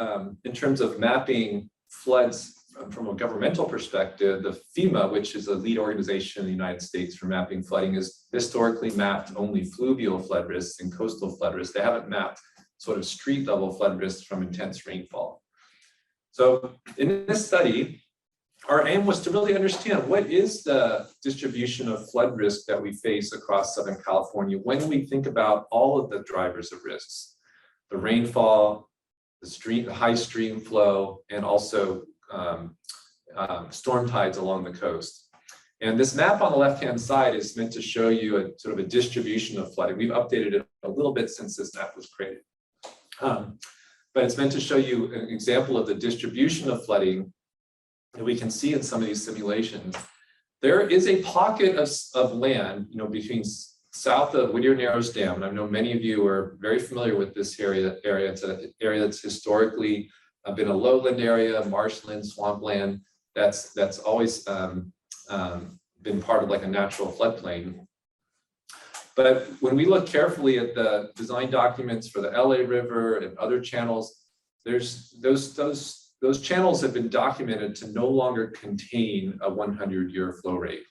in terms of mapping floods from a governmental perspective, the FEMA, which is a lead organization in the United States for mapping flooding, is historically mapped only fluvial flood risks and coastal flood risks. They haven't mapped sort of street level flood risks from intense rainfall. So in this study, our aim was to really understand what is the distribution of flood risk that we face across Southern California when we think about all of the drivers of risks, the rainfall, the high stream flow, and also storm tides along the coast. And this map on the left-hand side is meant to show you a sort of a distribution of flooding. We've updated it a little bit since this map was created. But it's meant to show you an example of the distribution of flooding that we can see in some of these simulations. There is a pocket of land, between south of Whittier Narrows Dam, and I know many of you are very familiar with this area. It's an area that's historically been a lowland area, marshland, swampland. That's always been part of like a natural floodplain. But when we look carefully at the design documents for the LA River and other channels, there's those channels have been documented to no longer contain a 100-year flow rate.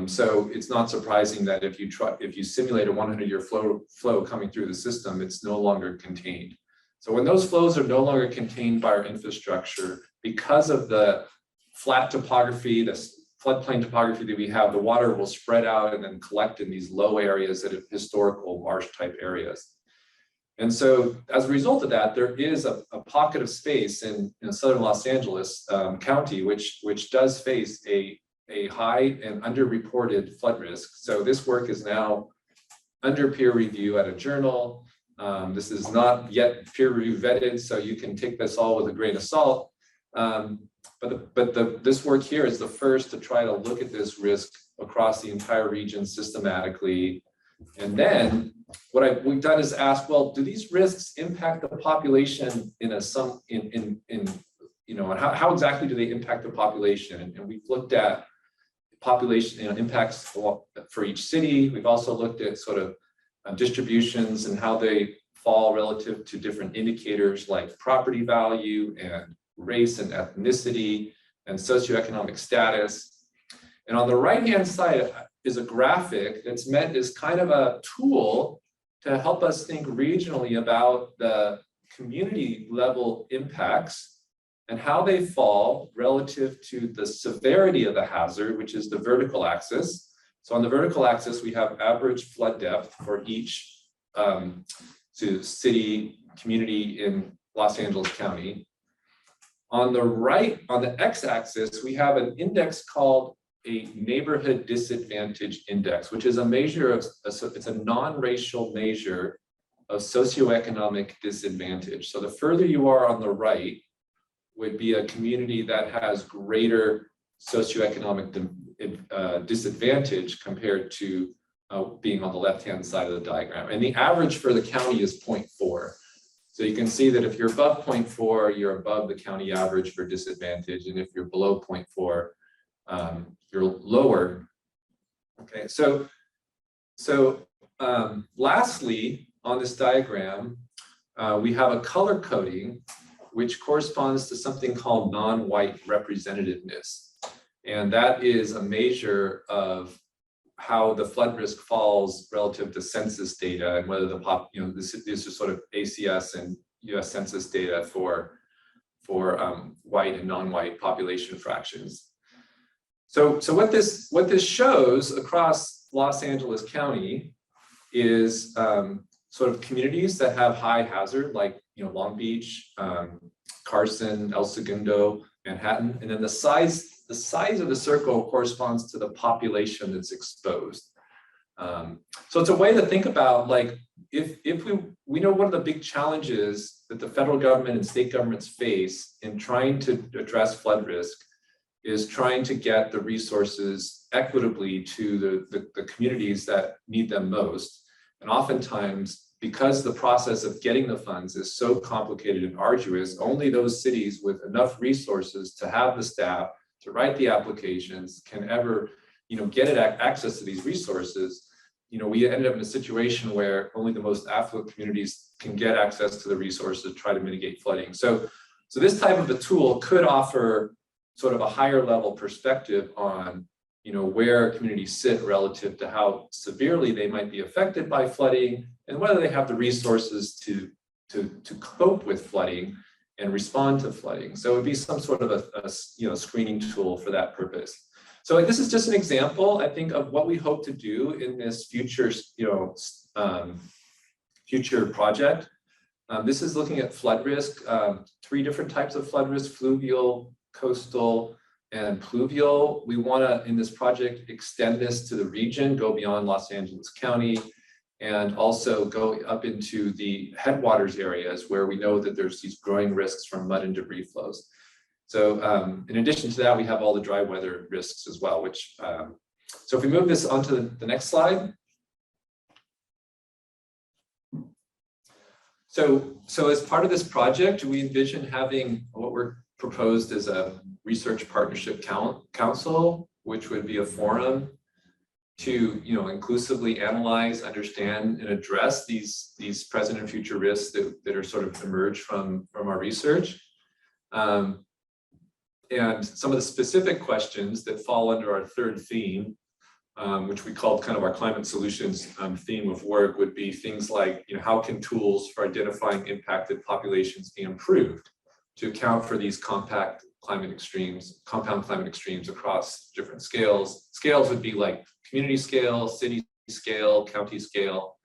So it's not surprising that if you simulate a 100-year flow coming through the system, it's no longer contained. So when those flows are no longer contained by our infrastructure, because of the flat topography, the floodplain topography that we have, the water will spread out and then collect in these low areas that are historical marsh type areas. And so as a result of that, there is a pocket of space in southern Los Angeles County, which does face a high and underreported flood risk. So this work is now under peer review at a journal. This is not yet peer review vetted, so you can take this all with a grain of salt. This work here is the first to try to look at this risk across the entire region systematically. And then what we've done is ask, well, do these risks impact the population how exactly do they impact the population? And we've looked at population impacts for each city. We've also looked at sort of distributions and how they fall relative to different indicators like property value and race and ethnicity and socioeconomic status. And on the right-hand side is a graphic that's meant as kind of a tool to help us think regionally about the community level impacts and how they fall relative to the severity of the hazard, which is the vertical axis. So on the vertical axis, we have average flood depth for each city, community in Los Angeles County. On the right, on the x-axis, we have an index called a neighborhood disadvantage index, which is a measure of, it's a non-racial measure of socioeconomic disadvantage. So the further you are on the right would be a community that has greater socioeconomic disadvantage compared to being on the left-hand side of the diagram. And the average for the county is 0.4. So you can see that if you're above 0.4, you're above the county average for disadvantage. And if you're below 0.4, you're lower. Okay, so lastly, on this diagram, we have a color coding which corresponds to something called non-white representativeness. And that is a measure of how the flood risk falls relative to census data and whether the this is sort of ACS and US Census data for white and non-white population fractions. So what this shows across Los Angeles County is sort of communities that have high hazard, like Long Beach, Carson, El Segundo, Manhattan, and then the size of the circle corresponds to the population that's exposed. So it's a way to think about, like, if we know one of the big challenges that the federal government and state governments face in trying to address flood risk is trying to get the resources equitably to the communities that need them most. And oftentimes, because the process of getting the funds is so complicated and arduous, only those cities with enough resources to have the staff to write the applications can ever, get access to these resources. We ended up in a situation where only the most affluent communities can get access to the resources to try to mitigate flooding. So this type of a tool could offer sort of a higher level perspective on, where communities sit relative to how severely they might be affected by flooding and whether they have the resources to cope with flooding and respond to flooding. So it would be some sort of a screening tool for that purpose. So this is just an example, I think, of what we hope to do in this future, future project. This is looking at flood risk, 3 different types of flood risk: fluvial, coastal, and pluvial. We want to, in this project, extend this to the region, go beyond Los Angeles County, and also go up into the headwaters areas where we know that there's these growing risks from mud and debris flows. So in addition to that, we have all the dry weather risks as well, which, so if we move this onto the next slide. So as part of this project, we envision having what we're proposed as a research partnership council, which would be a forum to inclusively analyze, understand, and address these present and future risks that are sort of emerged from our research. And some of the specific questions that fall under our 3rd theme, which we called kind of our climate solutions theme of work, would be things like, how can tools for identifying impacted populations be improved to account for these compound climate extremes across different scales. Scales would be like community scale, city scale, county scale,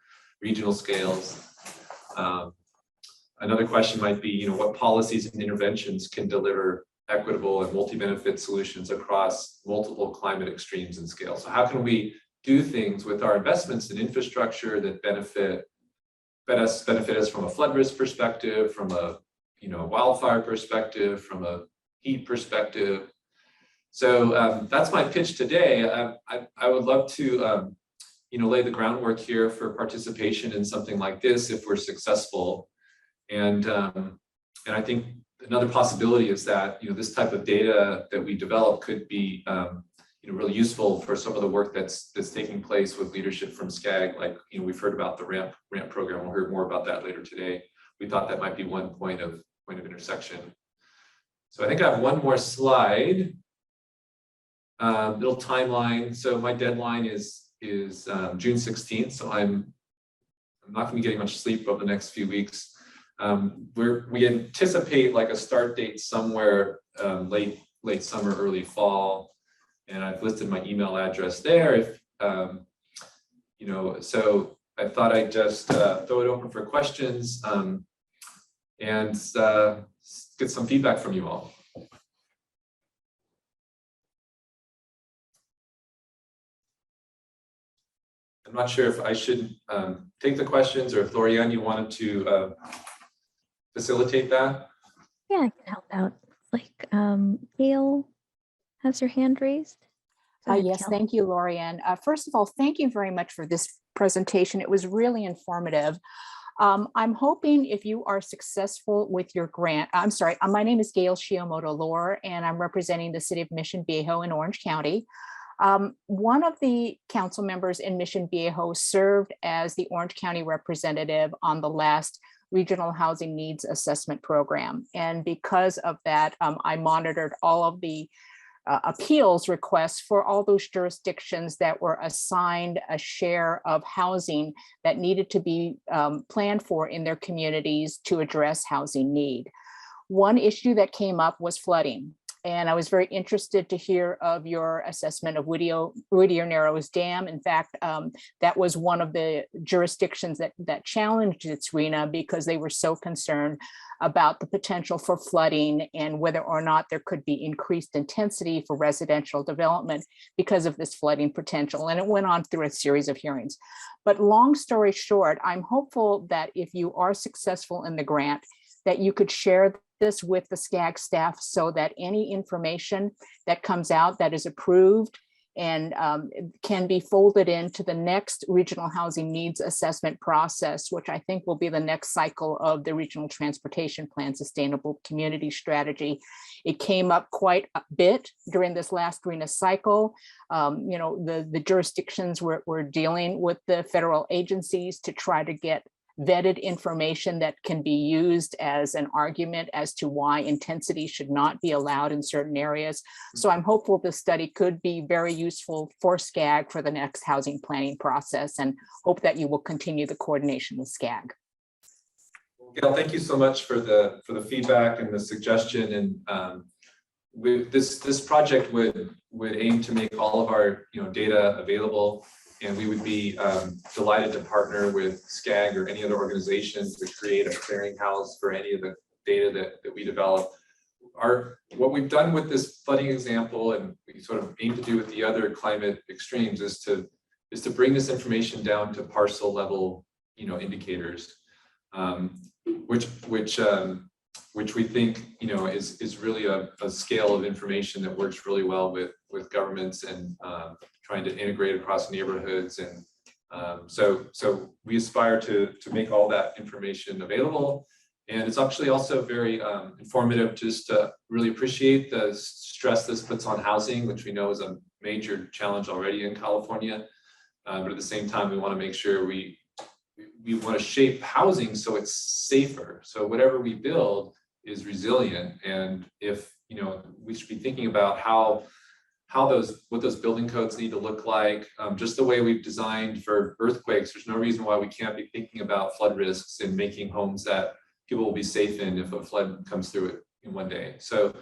regional scales. Another question might be, what policies and interventions can deliver equitable and multi-benefit solutions across multiple climate extremes and scales? So how can we do things with our investments in infrastructure that benefit benefit us from a flood risk perspective, from a wildfire perspective, from a heat perspective. So that's my pitch today. I would love to lay the groundwork here for participation in something like this if we're successful. And I think another possibility is that this type of data that we develop could be really useful for some of the work that's taking place with leadership from SCAG. Like we've heard about the ramp program. We'll hear more about that later today. We thought that might be one point of intersection. So I think I have one more slide. Little timeline. So my deadline is June 16th. So I'm not going to be getting much sleep over the next few weeks. We anticipate like a start date somewhere late summer, early fall, and I've listed my email address there. If so I thought I'd just throw it open for questions and get some feedback from you all. I'm not sure if I should take the questions or if Lorianne, you wanted to facilitate that. Yeah, I can help out. Like Gail has her hand raised. Go ahead, Yes, Gail. thank you, Lorianne. First of all, thank you very much for this presentation. It was really informative. I'm hoping if you are successful with your grant, I'm sorry, my name is Gail Shiomoto-Lore, and I'm representing the city of Mission Viejo in Orange County. One of the council members in Mission Viejo served as the Orange County representative on the last Regional Housing Needs Assessment Program. And because of that, I monitored all of the appeals requests for all those jurisdictions that were assigned a share of housing that needed to be planned for in their communities to address housing need. One issue that came up was flooding. And I was very interested to hear of your assessment of Whittier Narrows Dam. In fact, that was one of the jurisdictions that challenged its RENA because they were so concerned about the potential for flooding and whether or not there could be increased intensity for residential development because of this flooding potential. And it went on through a series of hearings. But long story short, I'm hopeful that if you are successful in the grant, that you could share this with the SCAG staff so that any information that comes out that is approved and can be folded into the next regional housing needs assessment process, which I think will be the next cycle of the regional transportation plan sustainable community strategy. It came up quite a bit during this last RENA cycle. The jurisdictions were dealing with the federal agencies to try to get vetted information that can be used as an argument as to why intensity should not be allowed in certain areas. So I'm hopeful this study could be very useful for SCAG for the next housing planning process, and hope that you will continue the coordination with SCAG. Gail, thank you so much for the feedback and the suggestion. And this project would aim to make all of our data available. And we would be delighted to partner with SCAG or any other organizations to create a clearinghouse for any of the data that we develop. What we've done with this flooding example, and we sort of aim to do with the other climate extremes, is to bring this information down to parcel level, indicators, which we think is really a scale of information that works really well with governments and trying to integrate across neighborhoods. And so we aspire to make all that information available. And it's actually also very informative just to really appreciate the stress this puts on housing, which we know is a major challenge already in California. But at the same time, we want to make sure we want to shape housing so it's safer. So whatever we build is resilient. And if, we should be thinking about what those building codes need to look like, just the way we've designed for earthquakes. There's no reason why we can't be thinking about flood risks and making homes that people will be safe in if a flood comes through it in one day. So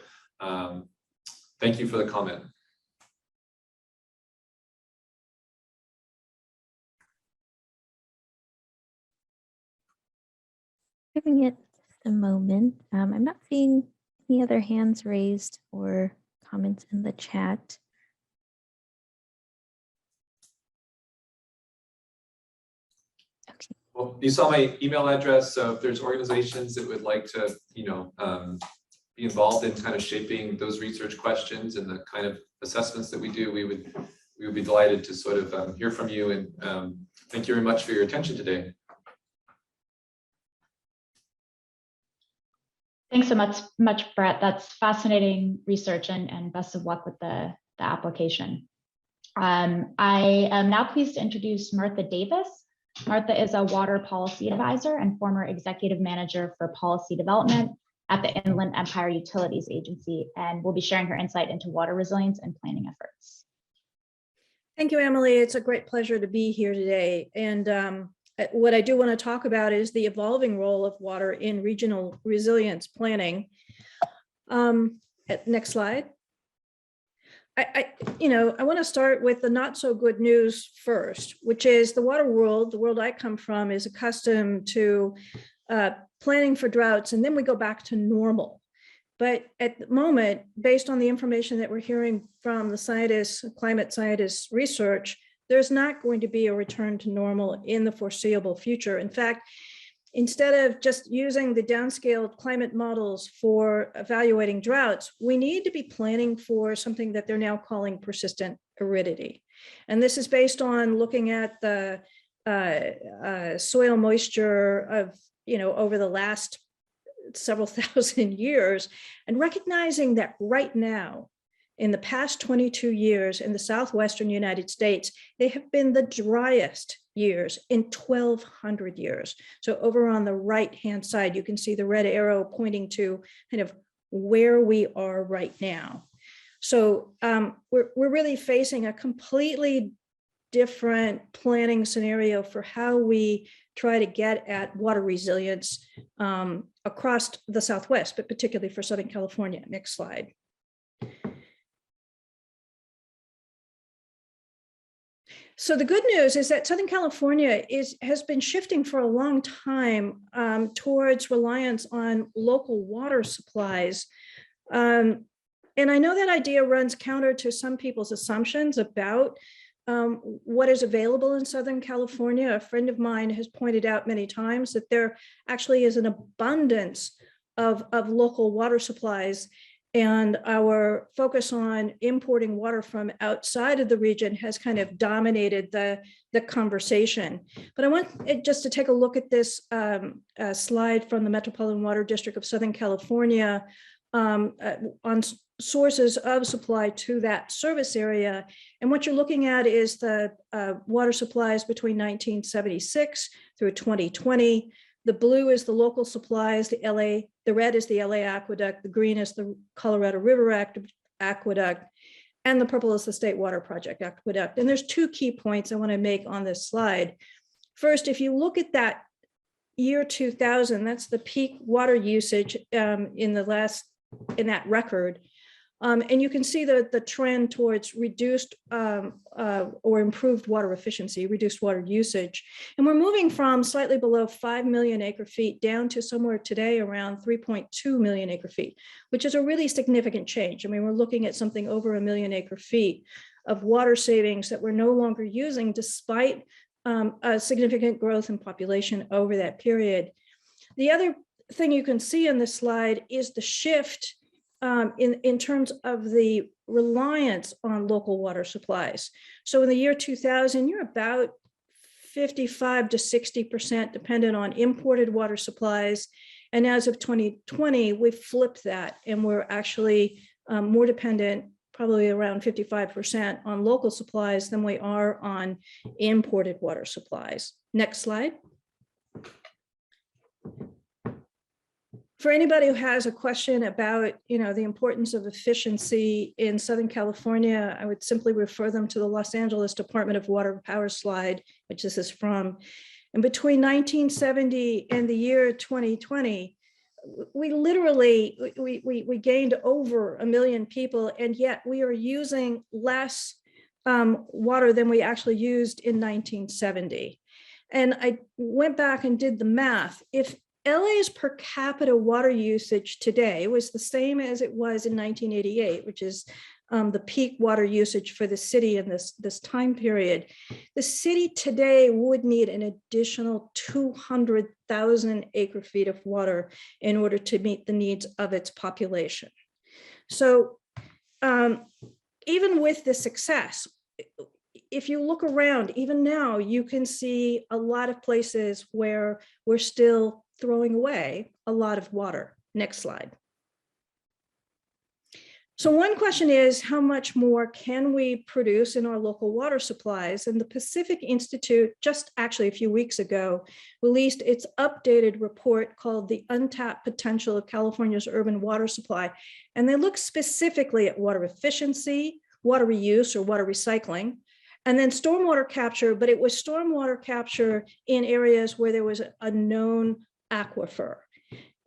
thank you for the comment. Giving it just a moment. I'm not seeing any other hands raised or comments in the chat. Okay. Well, you saw my email address, so if there's organizations that would like to, be involved in kind of shaping those research questions and the kind of assessments that we do, we would be delighted to sort of hear from you. And thank you very much for your attention today. Thanks so much, Brett. That's fascinating research, and best of luck with the application. I am now pleased to introduce Martha Davis. Martha is a water policy advisor and former executive manager for policy development at the Inland Empire Utilities Agency, and will be sharing her insight into water resilience and planning efforts. Thank you, Emily. It's a great pleasure to be here today. And what I do want to talk about is the evolving role of water in regional resilience planning. Next slide. I want to start with the not so good news first, which is the water world, the world I come from, is accustomed to planning for droughts, and then we go back to normal. But at the moment, based on the information that we're hearing from the scientists, climate scientists research, there's not going to be a return to normal in the foreseeable future. In fact, instead of just using the downscaled climate models for evaluating droughts, we need to be planning for something that they're now calling persistent aridity. And this is based on looking at the soil moisture of, over the last several thousand years, and recognizing that right now, in the past 22 years in the southwestern United States, they have been the driest years in 1,200 years. So over on the right-hand side, you can see the red arrow pointing to kind of where we are right now. So we're really facing a completely different planning scenario for how we try to get at water resilience across the Southwest, but particularly for Southern California. Next slide. So the good news is that Southern California has been shifting for a long time towards reliance on local water supplies. And I know that idea runs counter to some people's assumptions about what is available in Southern California. A friend of mine has pointed out many times that there actually is an abundance of local water supplies, and our focus on importing water from outside of the region has kind of dominated the conversation. But I want just to take a look at this slide from the Metropolitan Water District of Southern California on sources of supply to that service area. And what you're looking at is the water supplies between 1976 through 2020. The blue is the local supplies, the red is the LA Aqueduct, the green is the Colorado River Aqueduct, and the purple is the State Water Project Aqueduct. And there's two key points I want to make on this slide. First, if you look at that year 2000, that's the peak water usage in that record. And you can see the trend towards reduced or improved water efficiency, reduced water usage. And we're moving from slightly below 5 million acre feet down to somewhere today around 3.2 million acre feet, which is a really significant change. I mean, we're looking at something over 1 million acre feet of water savings that we're no longer using despite a significant growth in population over that period. The other thing you can see in this slide is the shift in terms of the reliance on local water supplies. So in the year 2000, you're about 55 to 60% dependent on imported water supplies. And as of 2020, we've flipped that, and we're actually more dependent, probably around 55% on local supplies than we are on imported water supplies. Next slide. For anybody who has a question about, the importance of efficiency in Southern California, I would simply refer them to the Los Angeles Department of Water and Power slide, which this is from. And between 1970 and the year 2020, we literally, we gained over 1 million people, and yet we are using less water than we actually used in 1970. And I went back and did the math. If LA's per capita water usage today was the same as it was in 1988, which is the peak water usage for the city in this time period, the city today would need an additional 200,000 acre feet of water in order to meet the needs of its population. So even with the success, if you look around, even now, you can see a lot of places where we're still throwing away a lot of water. Next slide. So one question is, how much more can we produce in our local water supplies? And the Pacific Institute, just actually a few weeks ago, released its updated report called The Untapped Potential of California's Urban Water Supply. And they look specifically at water efficiency, water reuse or water recycling, and then stormwater capture, but it was stormwater capture in areas where there was a known aquifer.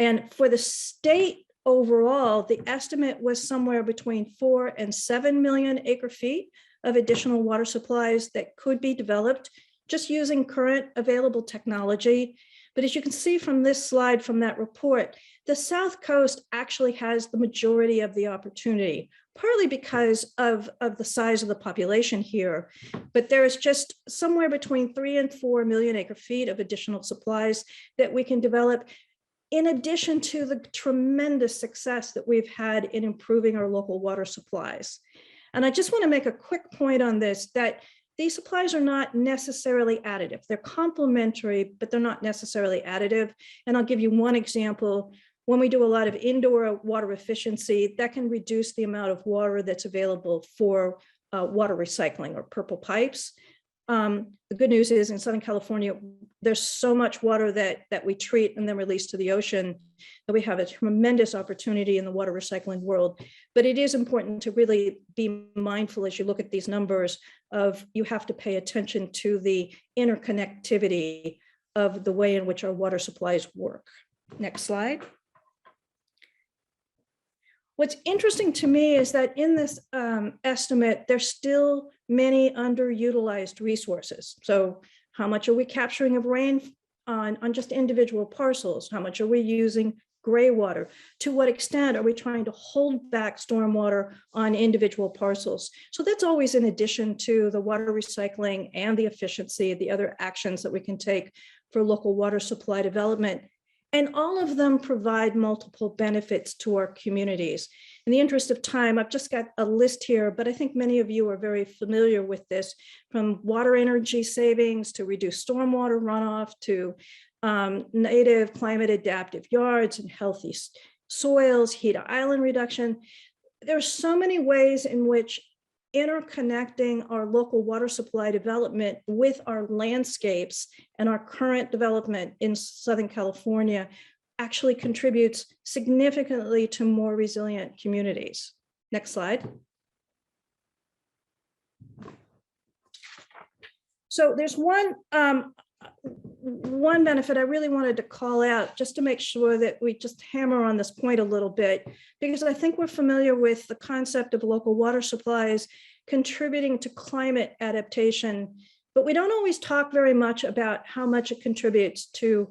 And for the state overall, the estimate was somewhere between 4 and 7 million acre feet of additional water supplies that could be developed just using current available technology. But as you can see from this slide from that report, the South Coast actually has the majority of the opportunity, partly because of the size of the population here. But there's just somewhere between 3 and 4 million acre feet of additional supplies that we can develop, in addition to the tremendous success that we've had in improving our local water supplies. And I just want to make a quick point on this, that these supplies are not necessarily additive. They're complementary, but they're not necessarily additive. And I'll give you one example. When we do a lot of indoor water efficiency, that can reduce the amount of water that's available for water recycling or purple pipes. The good news is in Southern California, there's so much water that we treat and then release to the ocean that we have a tremendous opportunity in the water recycling world. But it is important to really be mindful as you look at these numbers of you have to pay attention to the interconnectivity of the way in which our water supplies work. Next slide. What's interesting to me is that in this estimate, there's still many underutilized resources. So how much are we capturing of rain on just individual parcels? How much are we using gray water? To what extent are we trying to hold back stormwater on individual parcels? So that's always in addition to the water recycling and the efficiency, the other actions that we can take for local water supply development. And all of them provide multiple benefits to our communities. In the interest of time, I've just got a list here, but I think many of you are very familiar with this, from water energy savings to reduced stormwater runoff to native climate adaptive yards and healthy soils, heat island reduction. There are so many ways in which interconnecting our local water supply development with our landscapes and our current development in Southern California actually contributes significantly to more resilient communities. Next slide. So there's one benefit I really wanted to call out just to make sure that we just hammer on this point a little bit, because I think we're familiar with the concept of local water supplies contributing to climate adaptation, but we don't always talk very much about how much it contributes to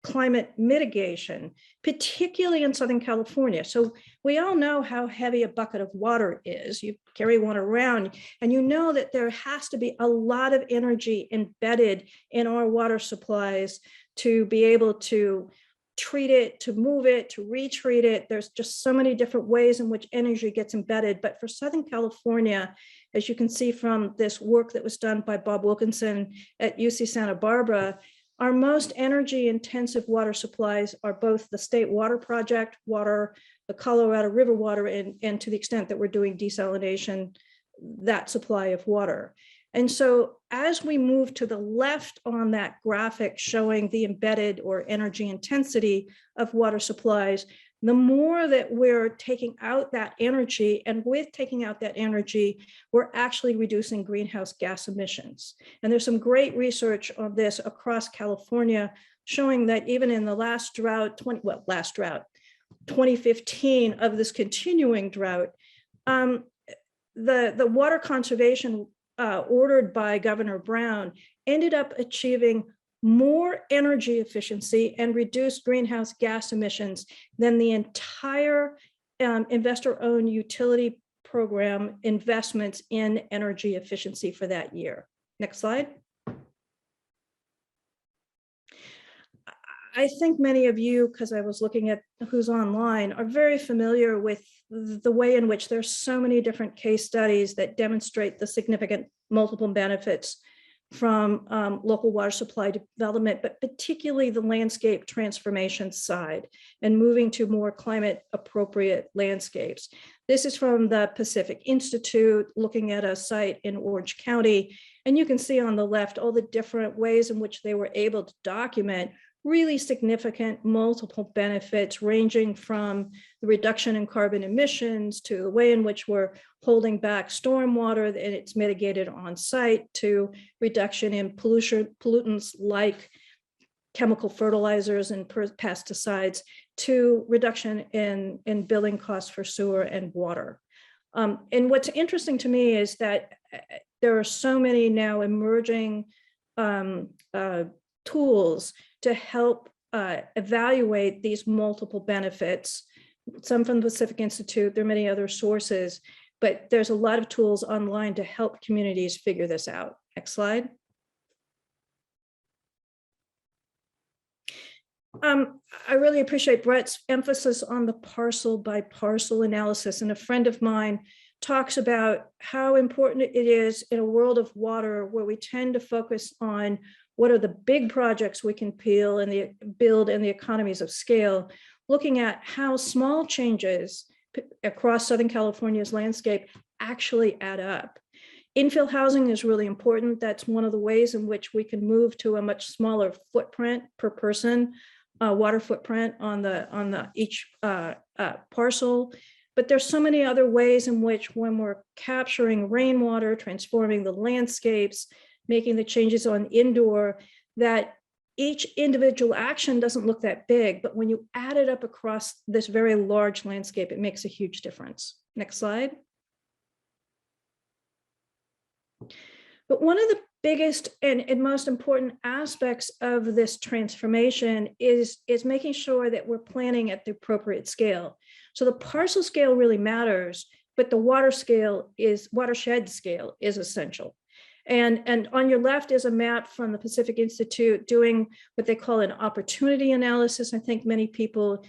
climate mitigation, particularly in Southern California. So we all know how heavy a bucket of water is. You carry one around and you know that there has to be a lot of energy embedded in our water supplies to be able to treat it, to move it, to retreat it. There's just so many different ways in which energy gets embedded. But for Southern California, as you can see from this work that was done by Bob Wilkinson at UC Santa Barbara, our most energy intensive water supplies are both the State Water Project water, the Colorado River water, and to the extent that we're doing desalination, that supply of water. And so as we move to the left on that graphic showing the embedded or energy intensity of water supplies, the more that we're taking out that energy, and with taking out that energy, we're actually reducing greenhouse gas emissions. And there's some great research on this across California showing that even in the last drought, 2015 of this continuing drought, the water conservation ordered by Governor Brown ended up achieving more energy efficiency and reduced greenhouse gas emissions than the entire investor-owned utility program investments in energy efficiency for that year. Next slide. I think many of you, because I was looking at who's online, are very familiar with the way in which there's so many different case studies that demonstrate the significant multiple benefits from local water supply development, but particularly the landscape transformation side and moving to more climate appropriate landscapes. This is from the Pacific Institute, looking at a site in Orange County. And you can see on the left all the different ways in which they were able to document really significant multiple benefits, ranging from the reduction in carbon emissions to the way in which we're holding back stormwater and it's mitigated on site, to reduction in pollutants like chemical fertilizers and pesticides, to reduction in billing costs for sewer and water. And what's interesting to me is that there are so many now emerging tools to help evaluate these multiple benefits, some from the Pacific Institute, there are many other sources, but there's a lot of tools online to help communities figure this out. Next slide. I really appreciate Brett's emphasis on the parcel by parcel analysis. And a friend of mine talks about how important it is in a world of water where we tend to focus on what are the big projects we can build and the economies of scale, looking at how small changes across Southern California's landscape actually add up. Infill housing is really important. That's one of the ways in which we can move to a much smaller footprint per person, water footprint on each parcel. But there's so many other ways in which, when we're capturing rainwater, transforming the landscapes, making the changes on indoor, that each individual action doesn't look that big, but when you add it up across this very large landscape, it makes a huge difference. Next slide. But one of the biggest and most important aspects of this transformation is making sure that we're planning at the appropriate scale. So the parcel scale really matters, but the watershed scale is essential. And on your left is a map from the Pacific Institute doing what they call an opportunity analysis. I think many people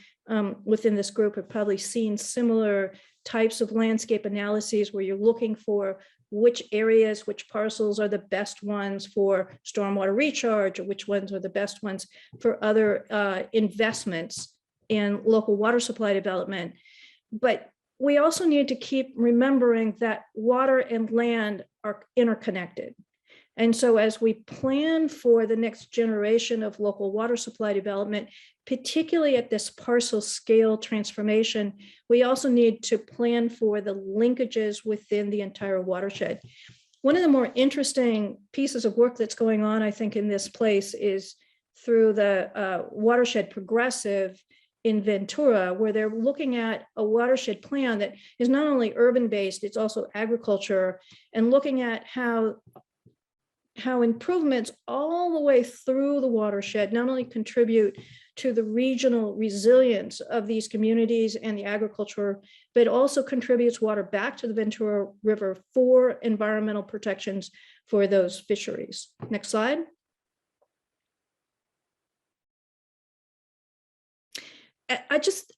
within this group have probably seen similar types of landscape analyses where you're looking for which areas, which parcels are the best ones for stormwater recharge, or which ones are the best ones for other investments in local water supply development. But we also need to keep remembering that water and land are interconnected. And so as we plan for the next generation of local water supply development, particularly at this parcel scale transformation, we also need to plan for the linkages within the entire watershed. One of the more interesting pieces of work that's going on, I think, in this place is through the Watershed Progressive in Ventura, where they're looking at a watershed plan that is not only urban-based, it's also agriculture, and looking at how improvements all the way through the watershed not only contribute to the regional resilience of these communities and the agriculture, but also contributes water back to the Ventura River for environmental protections for those fisheries. Next slide.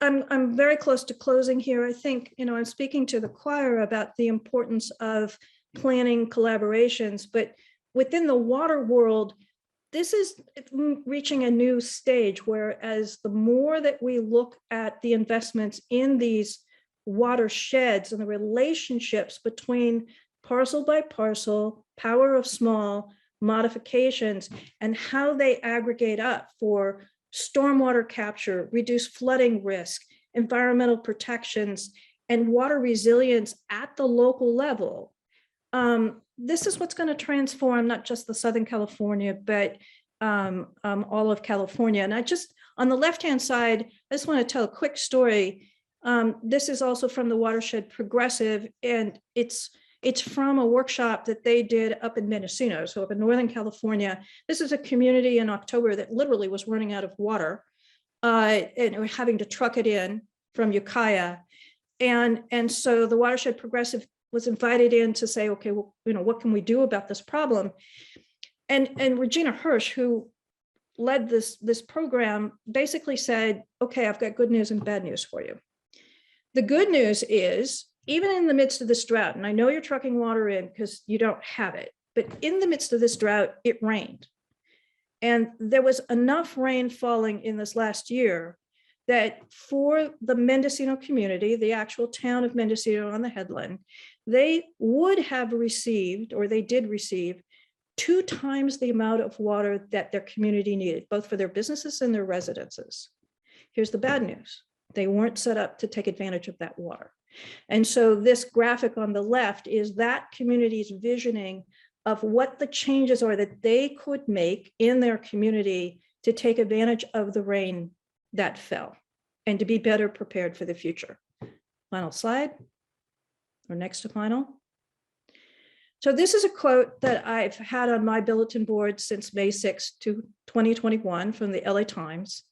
I'm very close to closing here. I think, I'm speaking to the choir about the importance of planning collaborations, but within the water world, this is reaching a new stage, whereas the more that we look at the investments in these watersheds and the relationships between parcel by parcel, power of small, modifications, and how they aggregate up for stormwater capture, reduced flooding risk, environmental protections, and water resilience at the local level. This is what's going to transform not just the Southern California, but all of California. And on the left-hand side, I just want to tell a quick story. This is also from the Watershed Progressive, and it's from a workshop that they did up in Mendocino, so up in Northern California. This is a community in October that literally was running out of water and having to truck it in from Ukiah. And so the Watershed Progressive was invited in to say, okay, well, what can we do about this problem? And Regina Hirsch, who led this program, basically said, okay, I've got good news and bad news for you. The good news is, even in the midst of this drought, and I know you're trucking water in because you don't have it, but in the midst of this drought, it rained. And there was enough rain falling in this last year that for the Mendocino community, the actual town of Mendocino on the headland, they would have received, or they did receive, 2 times the amount of water that their community needed, both for their businesses and their residences. Here's the bad news. They weren't set up to take advantage of that water. And so this graphic on the left is that community's visioning of what the changes are that they could make in their community to take advantage of the rain that fell and to be better prepared for the future. Final slide, or next to final. So this is a quote that I've had on my bulletin board since May 6, 2021 from the LA Times.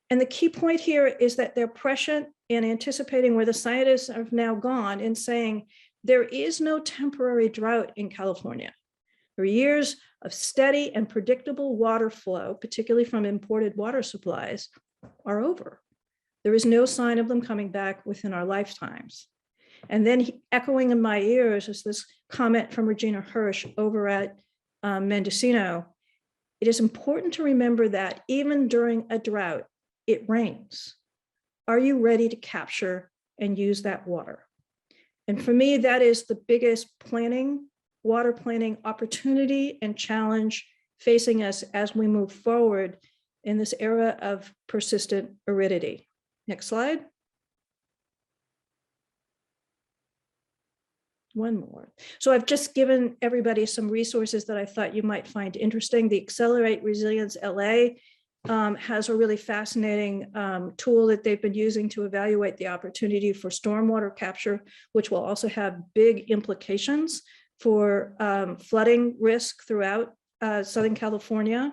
And the key point here is that they're prescient in anticipating where the scientists have now gone in saying there is no temporary drought in California. 3 years of steady and predictable water flow, particularly from imported water supplies, are over. There is no sign of them coming back within our lifetimes. And then echoing in my ears is this comment from Regina Hirsch over at Mendocino. It is important to remember that even during a drought, it rains. Are you ready to capture and use that water? And for me, that is the biggest water planning opportunity and challenge facing us as we move forward in this era of persistent aridity. Next slide. One more. So I've just given everybody some resources that I thought you might find interesting. The Accelerate Resilience LA has a really fascinating tool that they've been using to evaluate the opportunity for stormwater capture, which will also have big implications for flooding risk throughout Southern California.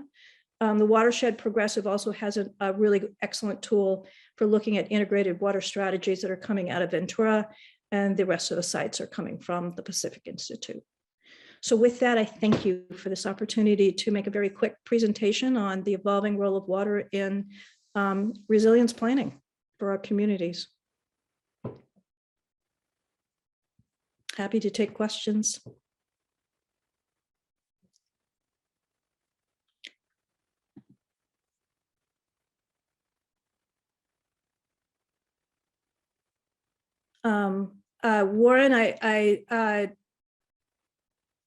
The Watershed Progressive also has a really excellent tool for looking at integrated water strategies that are coming out of Ventura, and the rest of the sites are coming from the Pacific Institute. So with that, I thank you for this opportunity to make a very quick presentation on the evolving role of water in resilience planning for our communities. Happy to take questions. Warren,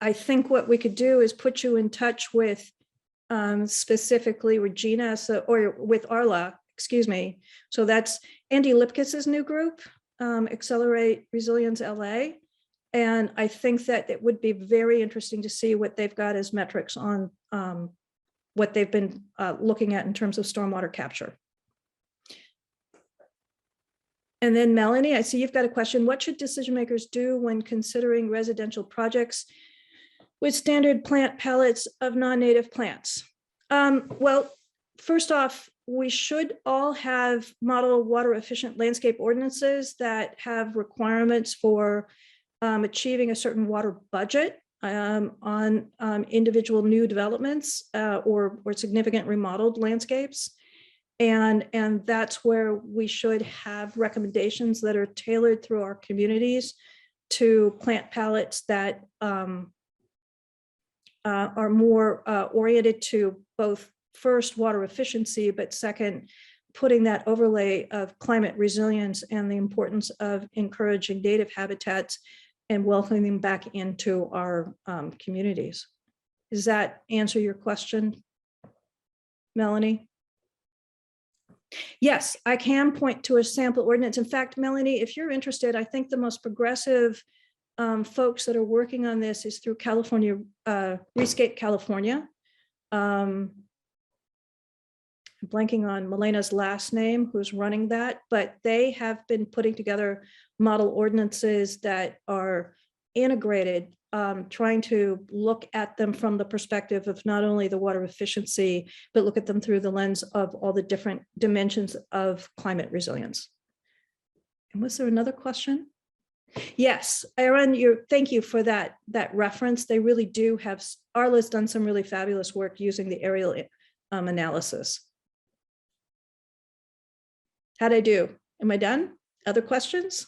I think what we could do is put you in touch with specifically Regina, or with Arla, excuse me. So that's Andy Lipkis's new group, Accelerate Resilience LA. And I think that it would be very interesting to see what they've got as metrics on what they've been looking at in terms of stormwater capture. And then Melanie, I see you've got a question. What should decision makers do when considering residential projects with standard plant palettes of non-native plants? Well, first off, we should all have model water efficient landscape ordinances that have requirements for achieving a certain water budget on individual new developments or significant remodeled landscapes. And that's where we should have recommendations that are tailored through our communities to plant palettes that are more oriented to both first water efficiency, but second, putting that overlay of climate resilience and the importance of encouraging native habitats and welcoming them back into our communities. Does that answer your question, Melanie? Yes, I can point to a sample ordinance. In fact, Melanie, if you're interested, I think the most progressive folks that are working on this is through California, Rescape California. I'm blanking on Melena's last name, who's running that, but they have been putting together model ordinances that are integrated, trying to look at them from the perspective of not only the water efficiency, but look at them through the lens of all the different dimensions of climate resilience. And was there another question? Yes, Aaron, thank you for that reference. They really do have, Arla's done some really fabulous work using the aerial analysis. How'd I do? Am I done? Other questions?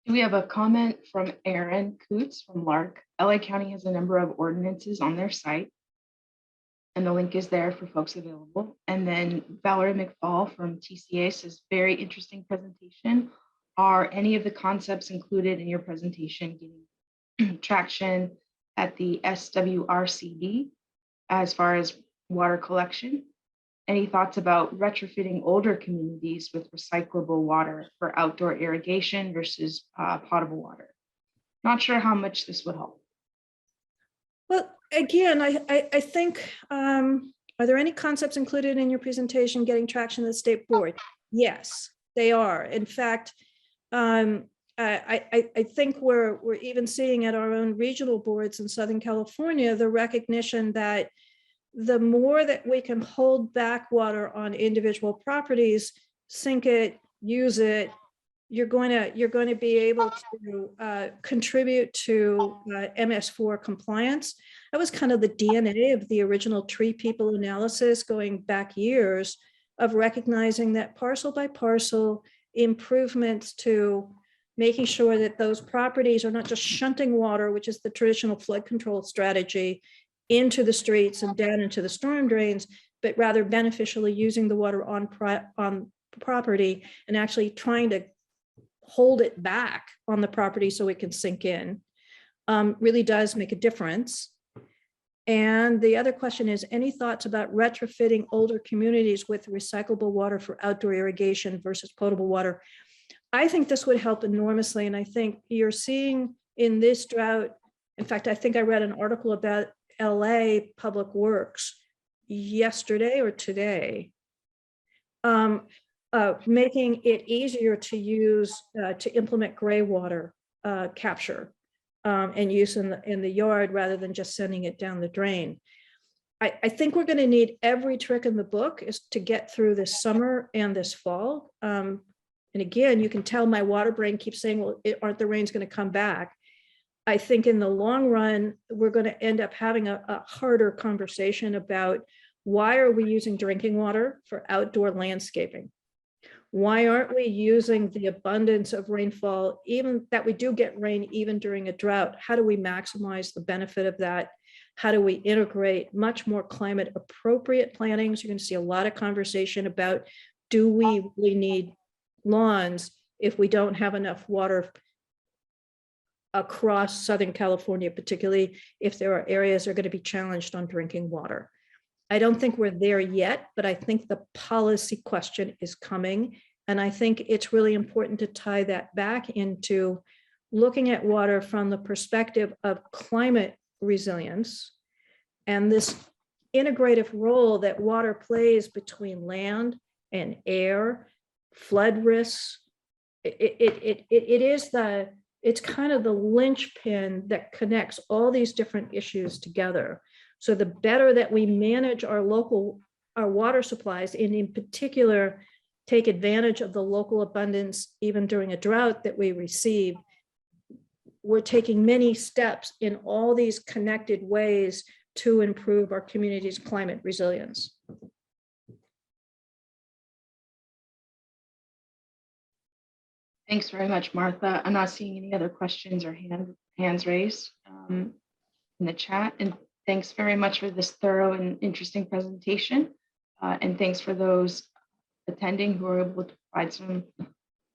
We have a comment from Aaron Coots from Lark. LA County has a number of ordinances on their site, and the link is there for folks available. And then Valerie McFall from TCA says, very interesting presentation. Are any of the concepts included in your presentation getting traction at the SWRCB as far as water collection? Any thoughts about retrofitting older communities with recyclable water for outdoor irrigation versus potable water? Not sure how much this would help. Well, again, I think, are there any concepts included in your presentation getting traction at the state board? Yes, they are. In fact, I think we're even seeing at our own regional boards in Southern California, the recognition that the more that we can hold back water on individual properties, sink it, use it, you're going to be able to contribute to MS4 compliance. That was kind of the DNA of the original Tree People analysis going back years, of recognizing that parcel by parcel improvements to making sure that those properties are not just shunting water, which is the traditional flood control strategy, into the streets and down into the storm drains, but rather beneficially using the water on property and actually trying to hold it back on the property so it can sink in, really does make a difference. And the other question is, any thoughts about retrofitting older communities with recyclable water for outdoor irrigation versus potable water? I think this would help enormously. And I think you're seeing in this drought, in fact, I think I read an article about LA Public Works yesterday or today, making it easier to use, to implement gray water capture and use in the yard rather than just sending it down the drain. I think we're going to need every trick in the book is to get through this summer and this fall. And again, you can tell my water brain keeps saying, well, aren't the rains going to come back? I think in the long run, we're going to end up having a harder conversation about why are we using drinking water for outdoor landscaping? Why aren't we using the abundance of rainfall, even that we do get rain even during a drought? How do we maximize the benefit of that? How do we integrate much more climate appropriate plantings? You're going to see a lot of conversation about, do we really need lawns if we don't have enough water across Southern California, particularly if there are areas that are going to be challenged on drinking water. I don't think we're there yet, but I think the policy question is coming. And I think it's really important to tie that back into looking at water from the perspective of climate resilience and this integrative role that water plays between land and air, flood risks. It's kind of the linchpin that connects all these different issues together. So the better that we manage our water supplies, and in particular, take advantage of the local abundance, even during a drought that we receive, we're taking many steps in all these connected ways to improve our community's climate resilience. Thanks very much, Martha. I'm not seeing any other questions or hands raised in the chat. And thanks very much for this thorough and interesting presentation. And thanks for those attending who were able to provide some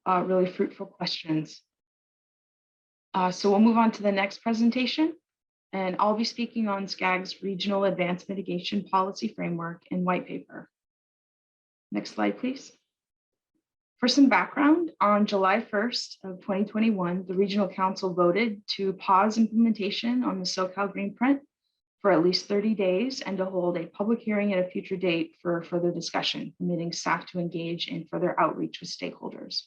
really fruitful questions. So we'll move on to the next presentation. And I'll be speaking on SCAG's Regional Advance Mitigation Policy Framework and White Paper. Next slide, please. For some background, on July 1st of 2021, the Regional Council voted to pause implementation on the Socal Green Print for at least 30 days and to hold a public hearing at a future date for further discussion, permitting staff to engage in further outreach with stakeholders.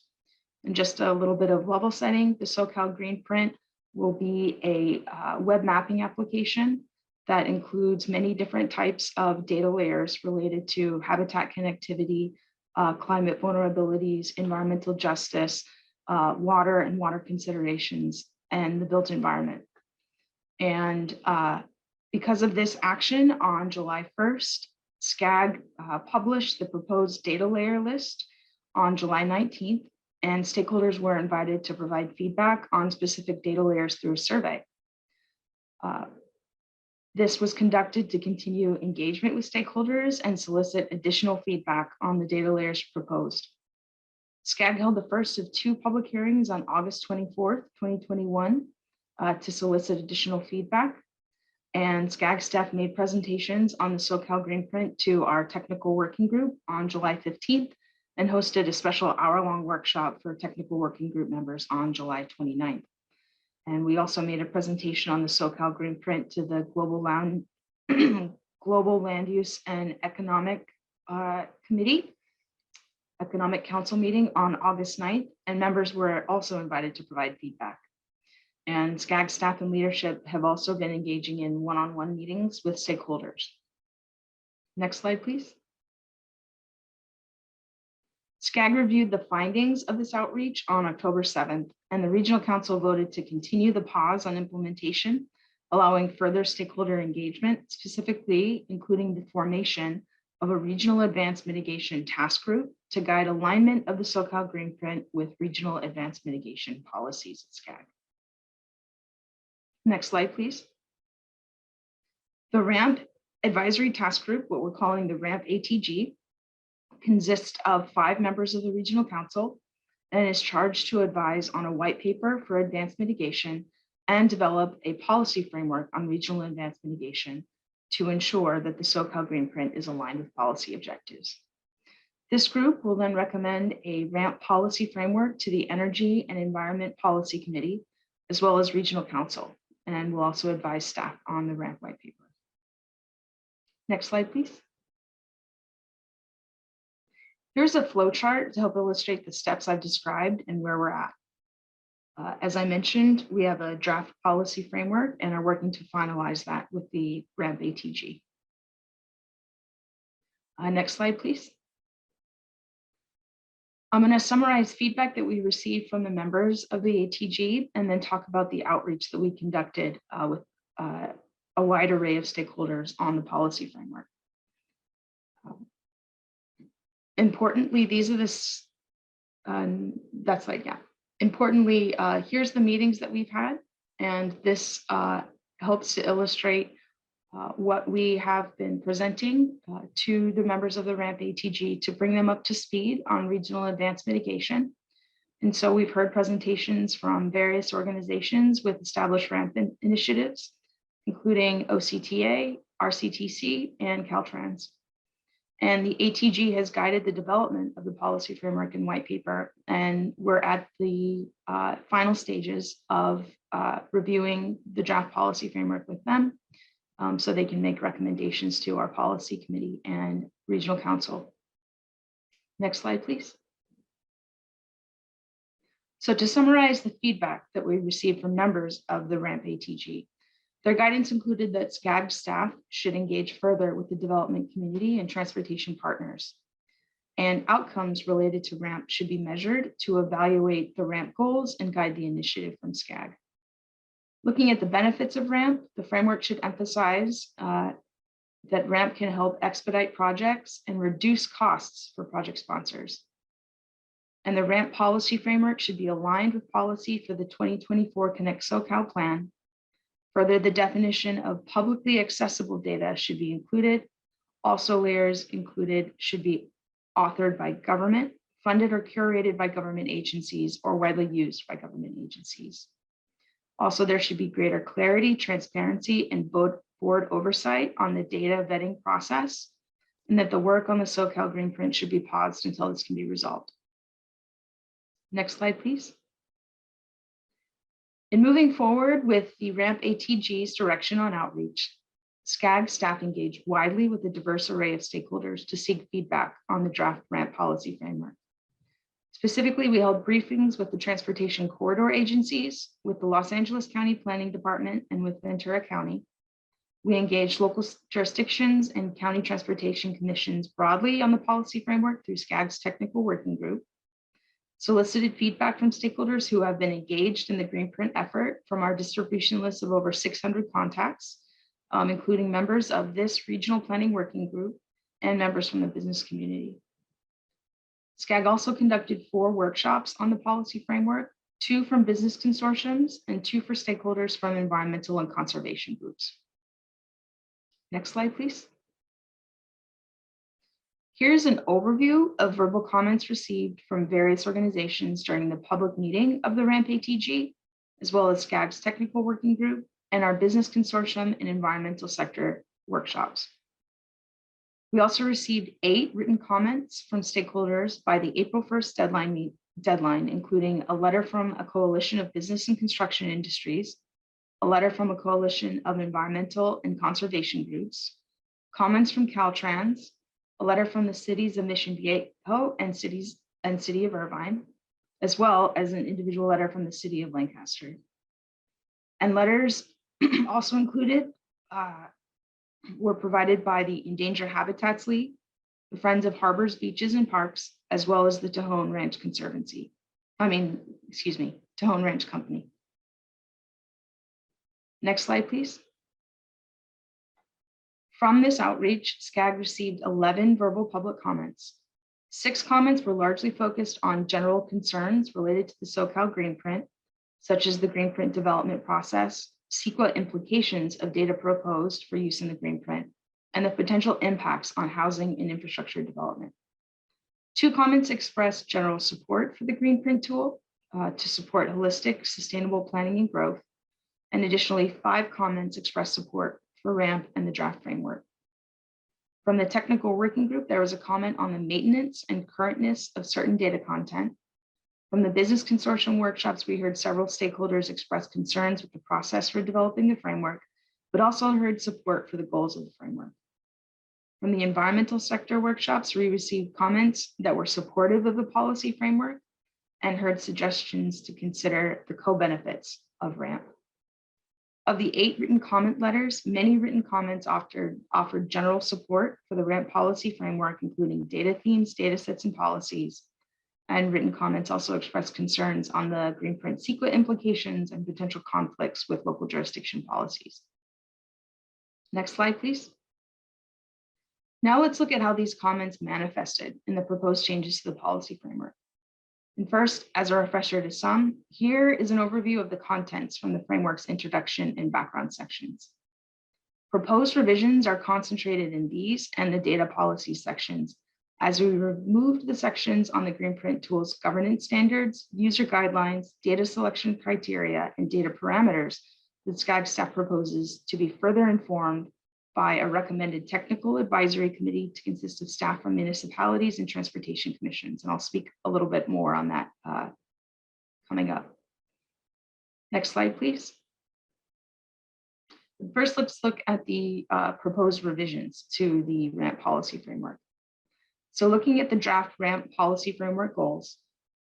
And just a little bit of level setting, the Socal Green Print will be a web mapping application that includes many different types of data layers related to habitat connectivity, climate vulnerabilities, environmental justice, water and water considerations, and the built environment. And because of this action on July 1st, SCAG published the proposed data layer list on July 19th, and stakeholders were invited to provide feedback on specific data layers through a survey. This was conducted to continue engagement with stakeholders and solicit additional feedback on the data layers proposed. SCAG held the first of 2 public hearings on August 24th, 2021 to solicit additional feedback. And SCAG staff made presentations on the Socal Green Print to our technical working group on July 15th and hosted a special hour-long workshop for technical working group members on July 29th. And we also made a presentation on the Socal Green Print to the Global Land Use and Economic Committee, Economic Council meeting on August 9th, and members were also invited to provide feedback. And SCAG staff and leadership have also been engaging in one-on-one meetings with stakeholders. Next slide, please. SCAG reviewed the findings of this outreach on October 7th, and the Regional Council voted to continue the pause on implementation, allowing further stakeholder engagement, specifically including the formation of a Regional Advance Mitigation Task Group to guide alignment of the Socal Green Print with Regional Advance Mitigation policies at SCAG. Next slide, please. The RAMP Advisory Task Group, what we're calling the RAMP ATG, consists of 5 members of the Regional Council and is charged to advise on a white paper for advanced mitigation and develop a policy framework on regional advanced mitigation to ensure that the Socal Green Print is aligned with policy objectives. This group will then recommend a RAMP policy framework to the Energy and Environment Policy Committee, as well as Regional Council, and will also advise staff on the RAMP white paper. Next slide, please. Here's a flow chart to help illustrate the steps I've described and where we're at. As I mentioned, we have a draft policy framework and are working to finalize that with the RAMP ATG. Next slide, please. I'm going to summarize feedback that we received from the members of the ATG and then talk about the outreach that we conducted with a wide array of stakeholders on the policy framework. Importantly, these are that slide, yeah. Importantly, here's the meetings that we've had, and this helps to illustrate what we have been presenting to the members of the RAMP ATG to bring them up to speed on regional advanced mitigation. And so we've heard presentations from various organizations with established RAMP initiatives, including OCTA, RCTC, and Caltrans. And the ATG has guided the development of the policy framework and white paper, and we're at the final stages of reviewing the draft policy framework with them so they can make recommendations to our policy committee and regional council. Next slide, please. So to summarize the feedback that we received from members of the RAMP ATG, their guidance included that SCAG staff should engage further with the development community and transportation partners. And outcomes related to RAMP should be measured to evaluate the RAMP goals and guide the initiative from SCAG. Looking at the benefits of RAMP, the framework should emphasize that RAMP can help expedite projects and reduce costs for project sponsors. And the RAMP policy framework should be aligned with policy for the 2024 Connect Socal plan. Further, the definition of publicly accessible data should be included. Also, layers included should be authored by government, funded or curated by government agencies, or widely used by government agencies. Also, there should be greater clarity, transparency, and board oversight on the data vetting process, and that the work on the Socal Green Print should be paused until this can be resolved. Next slide, please. In moving forward with the RAMP ATG's direction on outreach, SCAG staff engaged widely with a diverse array of stakeholders to seek feedback on the draft RAMP policy framework. Specifically, we held briefings with the transportation corridor agencies, with the Los Angeles County Planning Department, and with Ventura County. We engaged local jurisdictions and county transportation commissions broadly on the policy framework through SCAG's technical working group, solicited feedback from stakeholders who have been engaged in the green print effort from our distribution list of over 600 contacts, including members of this regional planning working group and members from the business community. SCAG also conducted 4 workshops on the policy framework, 2 from business consortiums and 2 for stakeholders from environmental and conservation groups. Next slide, please. Here's an overview of verbal comments received from various organizations during the public meeting of the RAMP ATG, as well as SCAG's technical working group and our business consortium and environmental sector workshops. We also received 8 written comments from stakeholders by the April 1st deadline, including a letter from a coalition of business and construction industries, a letter from a coalition of environmental and conservation groups, comments from Caltrans, a letter from the cities of Mission Viejo and City of Irvine, as well as an individual letter from the City of Lancaster. And letters also included were provided by the Endangered Habitats League, the Friends of Harbors, Beaches and Parks, as well as the Tejon Ranch Conservancy. Tejon Ranch Company. Next slide, please. From this outreach, SCAG received 11 verbal public comments. 6 comments were largely focused on general concerns related to the Socal green print, such as the green print development process, CEQA implications of data proposed for use in the green print, and the potential impacts on housing and infrastructure development. 2 comments expressed general support for the green print tool to support holistic, sustainable planning and growth. And additionally, 5 comments expressed support for RAMP and the draft framework. From the technical working group, there was a comment on the maintenance and currentness of certain data content. From the business consortium workshops, we heard several stakeholders express concerns with the process for developing the framework, but also heard support for the goals of the framework. From the environmental sector workshops, we received comments that were supportive of the policy framework and heard suggestions to consider the co-benefits of RAMP. Of the 8 written comment letters, many written comments offered general support for the RAMP policy framework, including data themes, data sets, and policies. And written comments also expressed concerns on the green print CEQA implications and potential conflicts with local jurisdiction policies. Next slide, please. Now let's look at how these comments manifested in the proposed changes to the policy framework. And first, as a refresher to some, here is an overview of the contents from the framework's introduction and background sections. Proposed revisions are concentrated in these and the data policy sections, as we removed the sections on the green print tool's governance standards, user guidelines, data selection criteria, and data parameters that SCAG staff proposes to be further informed by a recommended technical advisory committee to consist of staff from municipalities and transportation commissions. And I'll speak a little bit more on that coming up. Next slide, please. First, let's look at the proposed revisions to the RAMP policy framework. So looking at the draft RAMP policy framework goals,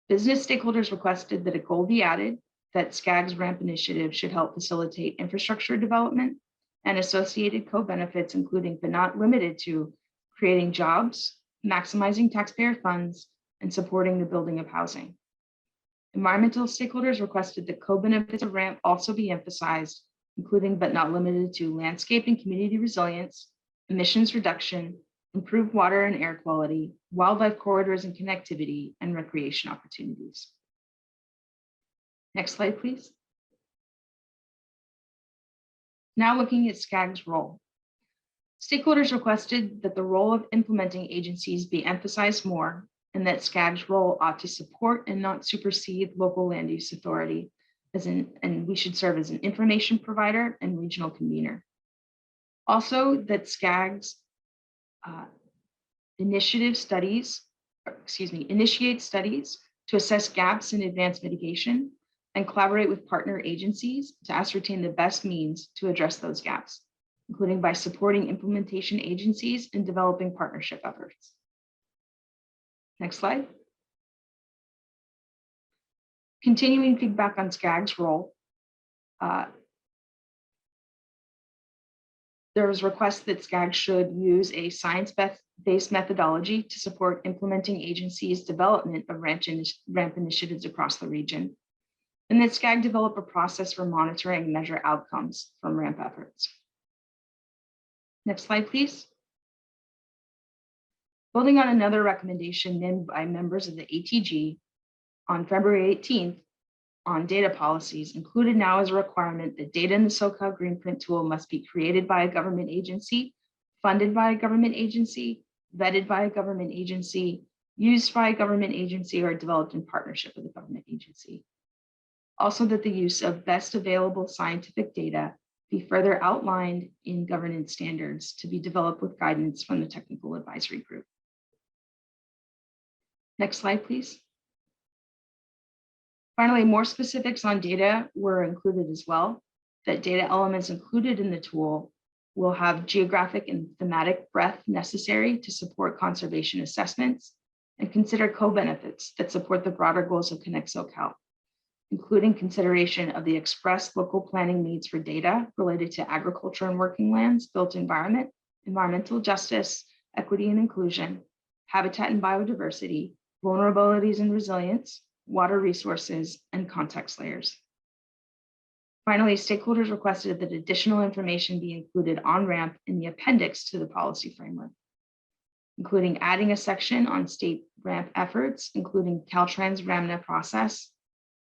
business stakeholders requested that a goal be added that SCAG's RAMP initiative should help facilitate infrastructure development and associated co-benefits, including but not limited to creating jobs, maximizing taxpayer funds, and supporting the building of housing. Environmental stakeholders requested that co-benefits of RAMP also be emphasized, including but not limited to landscape and community resilience, emissions reduction, improved water and air quality, wildlife corridors and connectivity, and recreation opportunities. Next slide, please. Now looking at SCAG's role. Stakeholders requested that the role of implementing agencies be emphasized more, and that SCAG's role ought to support and not supersede local land use authority, and we should serve as an information provider and regional convener. Also, that SCAG's initiate studies to assess gaps in advanced mitigation and collaborate with partner agencies to ascertain the best means to address those gaps, including by supporting implementation agencies in developing partnership efforts. Next slide. Continuing feedback on SCAG's role, there was request that SCAG should use a science-based methodology to support implementing agencies' development of ramp initiatives across the region, and that SCAG develop a process for monitoring and measure outcomes from ramp efforts. Next slide, please. Building on another recommendation made by members of the ATG on February 18th on data policies, included now as a requirement that data in the Socal Greenprint tool must be created by a government agency, funded by a government agency, vetted by a government agency, used by a government agency, or developed in partnership with a government agency. Also, that the use of best available scientific data be further outlined in governance standards to be developed with guidance from the technical advisory group. Next slide, please. Finally, more specifics on data were included as well, that data elements included in the tool will have geographic and thematic breadth necessary to support conservation assessments and consider co-benefits that support the broader goals of Connect Socal, including consideration of the express local planning needs for data related to agriculture and working lands, built environment, environmental justice, equity and inclusion, habitat and biodiversity, vulnerabilities and resilience, water resources, and context layers. Finally, stakeholders requested that additional information be included on ramp in the appendix to the policy framework, including adding a section on state ramp efforts, including Caltrans RAMNA process,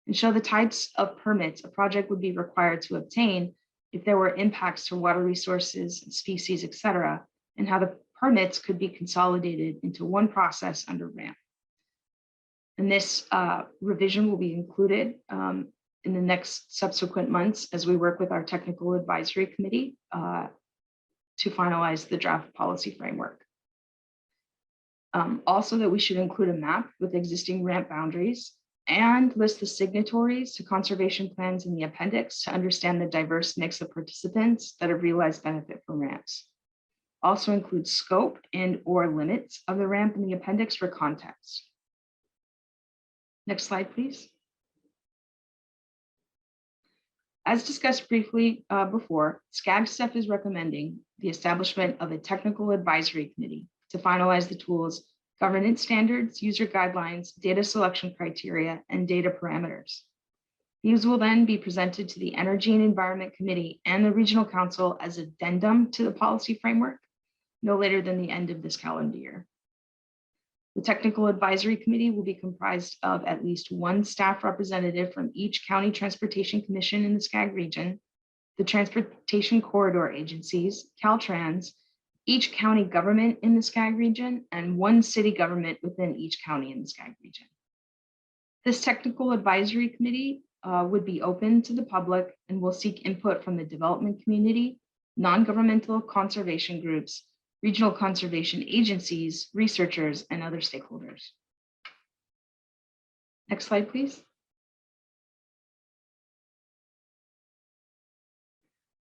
and show the types of permits a project would be required to obtain if there were impacts to water resources, species, et cetera, and how the permits could be consolidated into one process under ramp. And this revision will be included in the next subsequent months as we work with our technical advisory committee to finalize the draft policy framework. Also, that we should include a map with existing ramp boundaries and list the signatories to conservation plans in the appendix to understand the diverse mix of participants that have realized benefit from ramps. Also include scope and/or limits of the ramp in the appendix for context. Next slide, please. As discussed briefly before, SCAG staff is recommending the establishment of a technical advisory committee to finalize the tool's governance standards, user guidelines, data selection criteria, and data parameters. These will then be presented to the Energy and Environment Committee and the Regional Council as addendum to the policy framework, no later than the end of this calendar year. The Technical Advisory Committee will be comprised of at least one staff representative from each county transportation commission in the SCAG region, the transportation corridor agencies, Caltrans, each county government in the SCAG region, and one city government within each county in the SCAG region. This Technical Advisory Committee would be open to the public and will seek input from the development community, non-governmental conservation groups, regional conservation agencies, researchers, and other stakeholders. Next slide, please.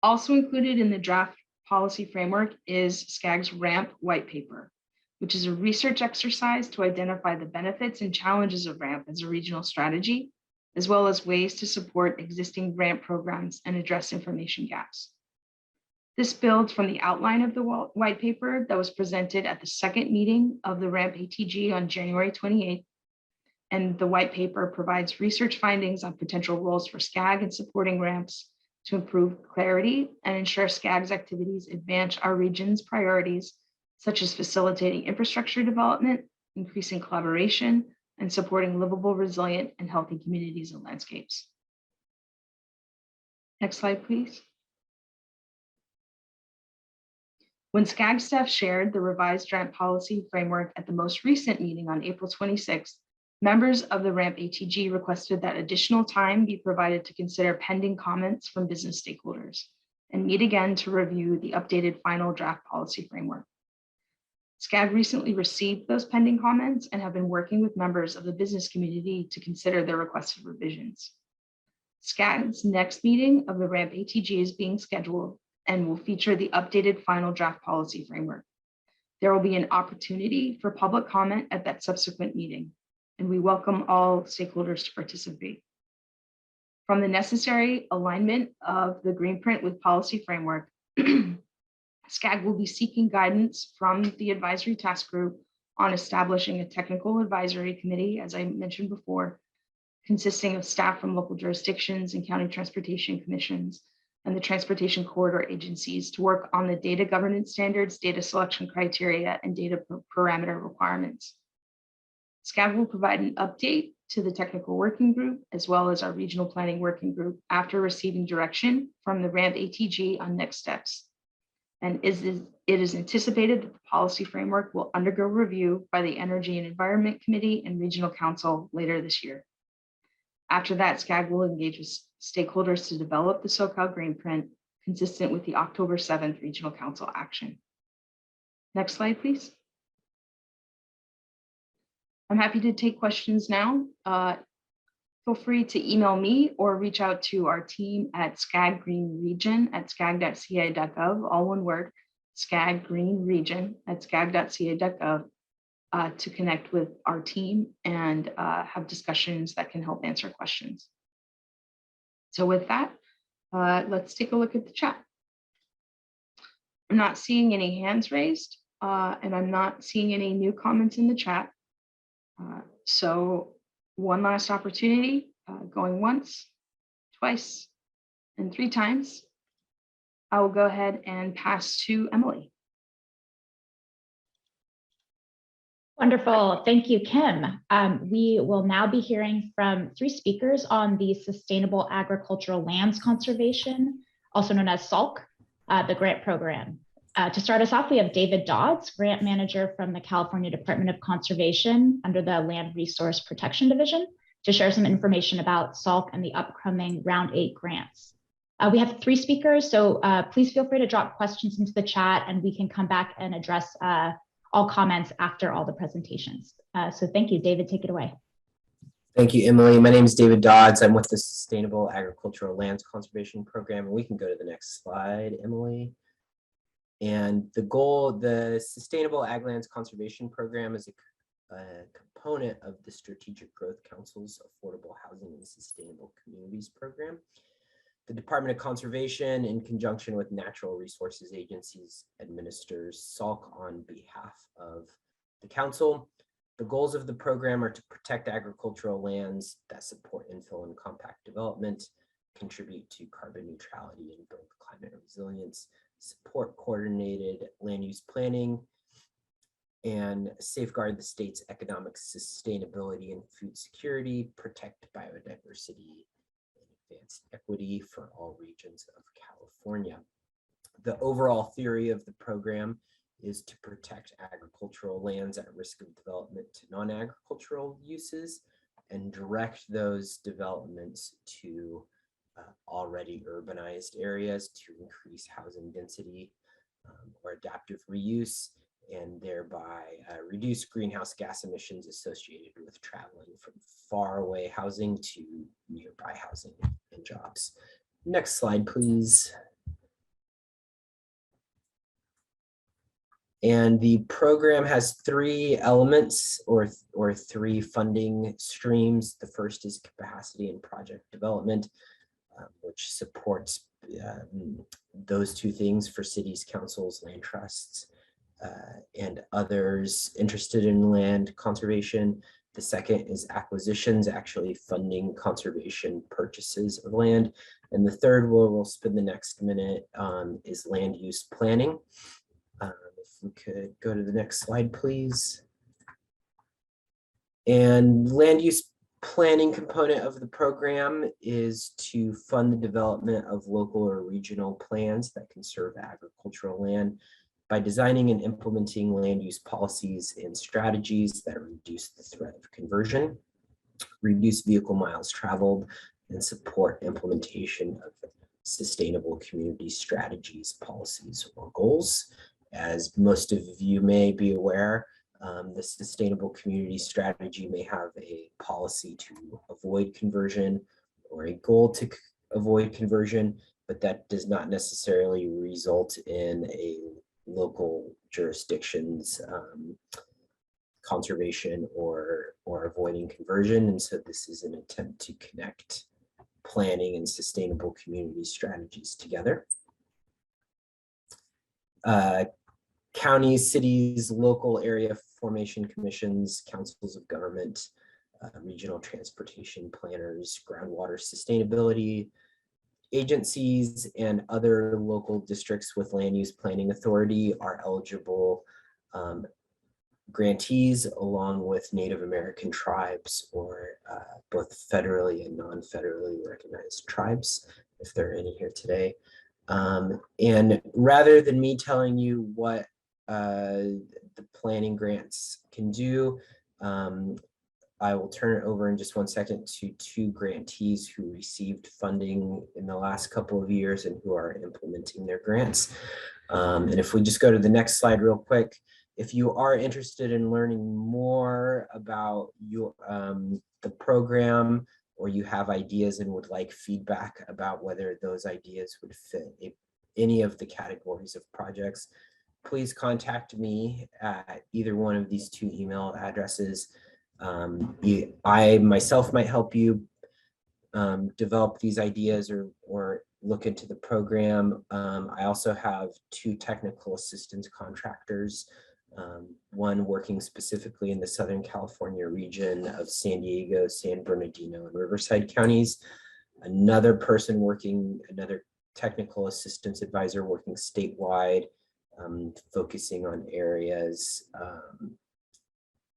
Also included in the draft policy framework is SCAG's RAMP white paper, which is a research exercise to identify the benefits and challenges of RAMP as a regional strategy, as well as ways to support existing RAMP programs and address information gaps. This builds from the outline of the white paper that was presented at the second meeting of the RAMP ATG on January 28th. And the white paper provides research findings on potential roles for SCAG in supporting ramps to improve clarity and ensure SCAG's activities advance our region's priorities, such as facilitating infrastructure development, increasing collaboration, and supporting livable, resilient, and healthy communities and landscapes. Next slide, please. When SCAG staff shared the revised ramp policy framework at the most recent meeting on April 26th, members of the RAMP ATG requested that additional time be provided to consider pending comments from business stakeholders and meet again to review the updated final draft policy framework. SCAG recently received those pending comments and have been working with members of the business community to consider their requested revisions. SCAG's next meeting of the RAMP ATG is being scheduled and will feature the updated final draft policy framework. There will be an opportunity for public comment at that subsequent meeting, and we welcome all stakeholders to participate. From the necessary alignment of the green print with policy framework, SCAG will be seeking guidance from the advisory task group on establishing a technical advisory committee, as I mentioned before, consisting of staff from local jurisdictions and county transportation commissions and the transportation corridor agencies to work on the data governance standards, data selection criteria, and data parameter requirements. SCAG will provide an update to the technical working group as well as our regional planning working group after receiving direction from the RAMP ATG on next steps. And it is anticipated that the policy framework will undergo review by the Energy and Environment Committee and Regional Council later this year. After that, SCAG will engage with stakeholders to develop the Socal Green Print consistent with the October 7th Regional Council action. Next slide, please. I'm happy to take questions now. Feel free to email me or reach out to our team at SCAG Green Region at scag.ca.gov, all one word, SCAG Green Region at scag.ca.gov to connect with our team and have discussions that can help answer questions. So with that, let's take a look at the chat. I'm not seeing any hands raised and I'm not seeing any new comments in the chat. So one last opportunity, going once, twice, and 3 times. I will go ahead and pass to Emily. Wonderful. Thank you, Kim. We will now be hearing from 3 speakers on the Sustainable Agricultural Lands Conservation, also known as SALC, the grant program. To start us off, we have David Dodds, grant manager from the California Department of Conservation under the Land Resource Protection Division, to share some information about SALC and the upcoming Round 8 grants. We have 3 speakers, so please feel free to drop questions into the chat and we can come back and address all comments after all the presentations. So thank you, David, take it away. Thank you, Emily. My name is David Dodds. I'm with the Sustainable Agricultural Lands Conservation Program. And we can go to the next slide, Emily. And the goal, the Sustainable Ag Lands Conservation Program is a component of the Strategic Growth Council's Affordable Housing and Sustainable Communities Program. The Department of Conservation, in conjunction with natural resources agencies, administers SALC on behalf of the council. The goals of the program are to protect agricultural lands that support infill and compact development, contribute to carbon neutrality and build climate resilience, support coordinated land use planning, and safeguard the state's economic sustainability and food security, protect biodiversity, and advance equity for all regions of California. The overall theory of the program is to protect agricultural lands at risk of development to non-agricultural uses and direct those developments to already urbanized areas to increase housing density or adaptive reuse, and thereby reduce greenhouse gas emissions associated with traveling from far away housing to nearby housing and jobs. Next slide, please. And the program has 3 elements or 3 funding streams. The first is capacity and project development, which supports those 2 things for cities, councils, land trusts, and others interested in land conservation. The second is acquisitions, actually funding conservation purchases of land. And the third, we'll spend the next minute on, is land use planning. If we could go to the next slide, please. And land use planning component of the program is to fund the development of local or regional plans that conserve agricultural land by designing and implementing land use policies and strategies that reduce the threat of conversion, reduce vehicle miles traveled, and support implementation of sustainable community strategies, policies, or goals. As most of you may be aware, the sustainable community strategy may have a policy to avoid conversion or a goal to avoid conversion, but that does not necessarily result in a local jurisdiction's conservation or avoiding conversion. And so this is an attempt to connect planning and sustainable community strategies together. Counties, cities, local area formation commissions, councils of government, regional transportation planners, groundwater sustainability agencies, and other local districts with land use planning authority are eligible grantees, along with Native American tribes or both federally and non-federally recognized tribes, if there are any here today. And rather than me telling you what the planning grants can do, I will turn it over in just one second to two grantees who received funding in the last couple of years and who are implementing their grants. And if we just go to the next slide real quick, if you are interested in learning more about your the program, or you have ideas and would like feedback about whether those ideas would fit any of the categories of projects, please contact me at either one of these two email addresses. I myself might help you develop these ideas or look into the program. I also have two technical assistance contractors, one working specifically in the Southern California region of San Diego, San Bernardino, and Riverside counties. Another person working, another technical assistance advisor working statewide, focusing on areas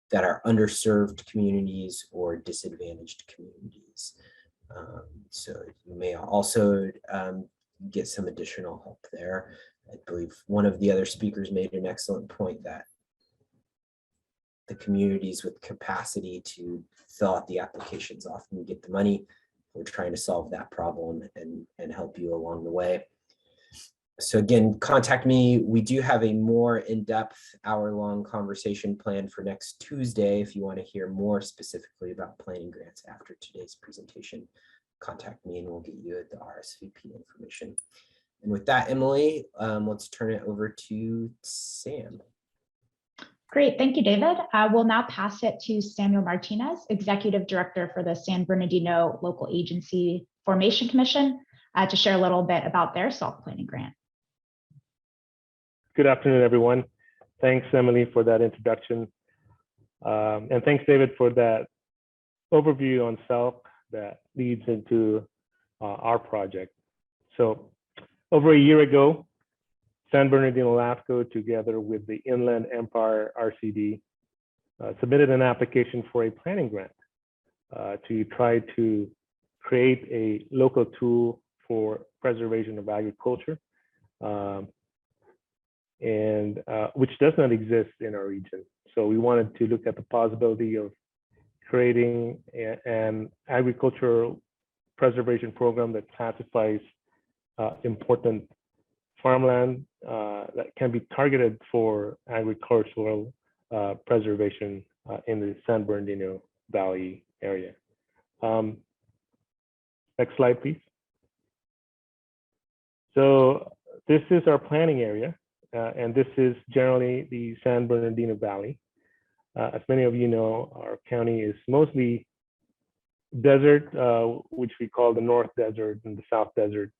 that are underserved communities or disadvantaged communities. So you may also get some additional help there. I believe one of the other speakers made an excellent point that the communities with capacity to fill out the applications often get the money. We're trying to solve that problem and help you along the way. So again, contact me. We do have a more in-depth hour-long conversation planned for next Tuesday. If you want to hear more specifically about planning grants after today's presentation, contact me and we'll get you the RSVP information. And with that, Emily, let's turn it over to Sam. Great, thank you, David. We'll now pass it to Samuel Martinez, Executive Director for the San Bernardino Local Agency Formation Commission, to share a little bit about their self-planning grant. Good afternoon, everyone. Thanks, Emily, for that introduction. And thanks, David, for that overview on SELF that leads into our project. So over a year ago, San Bernardino LAFCO, together with the Inland Empire RCD, submitted an application for a planning grant to try to create a local tool for preservation of agriculture, which does not exist in our region. So we wanted to look at the possibility of creating an agricultural preservation program that classifies important farmland that can be targeted for agricultural preservation in the San Bernardino Valley area. Next slide, please. So this is our planning area, and this is generally the San Bernardino Valley. As many of you know, our county is mostly desert, which we call the North Desert and the South Desert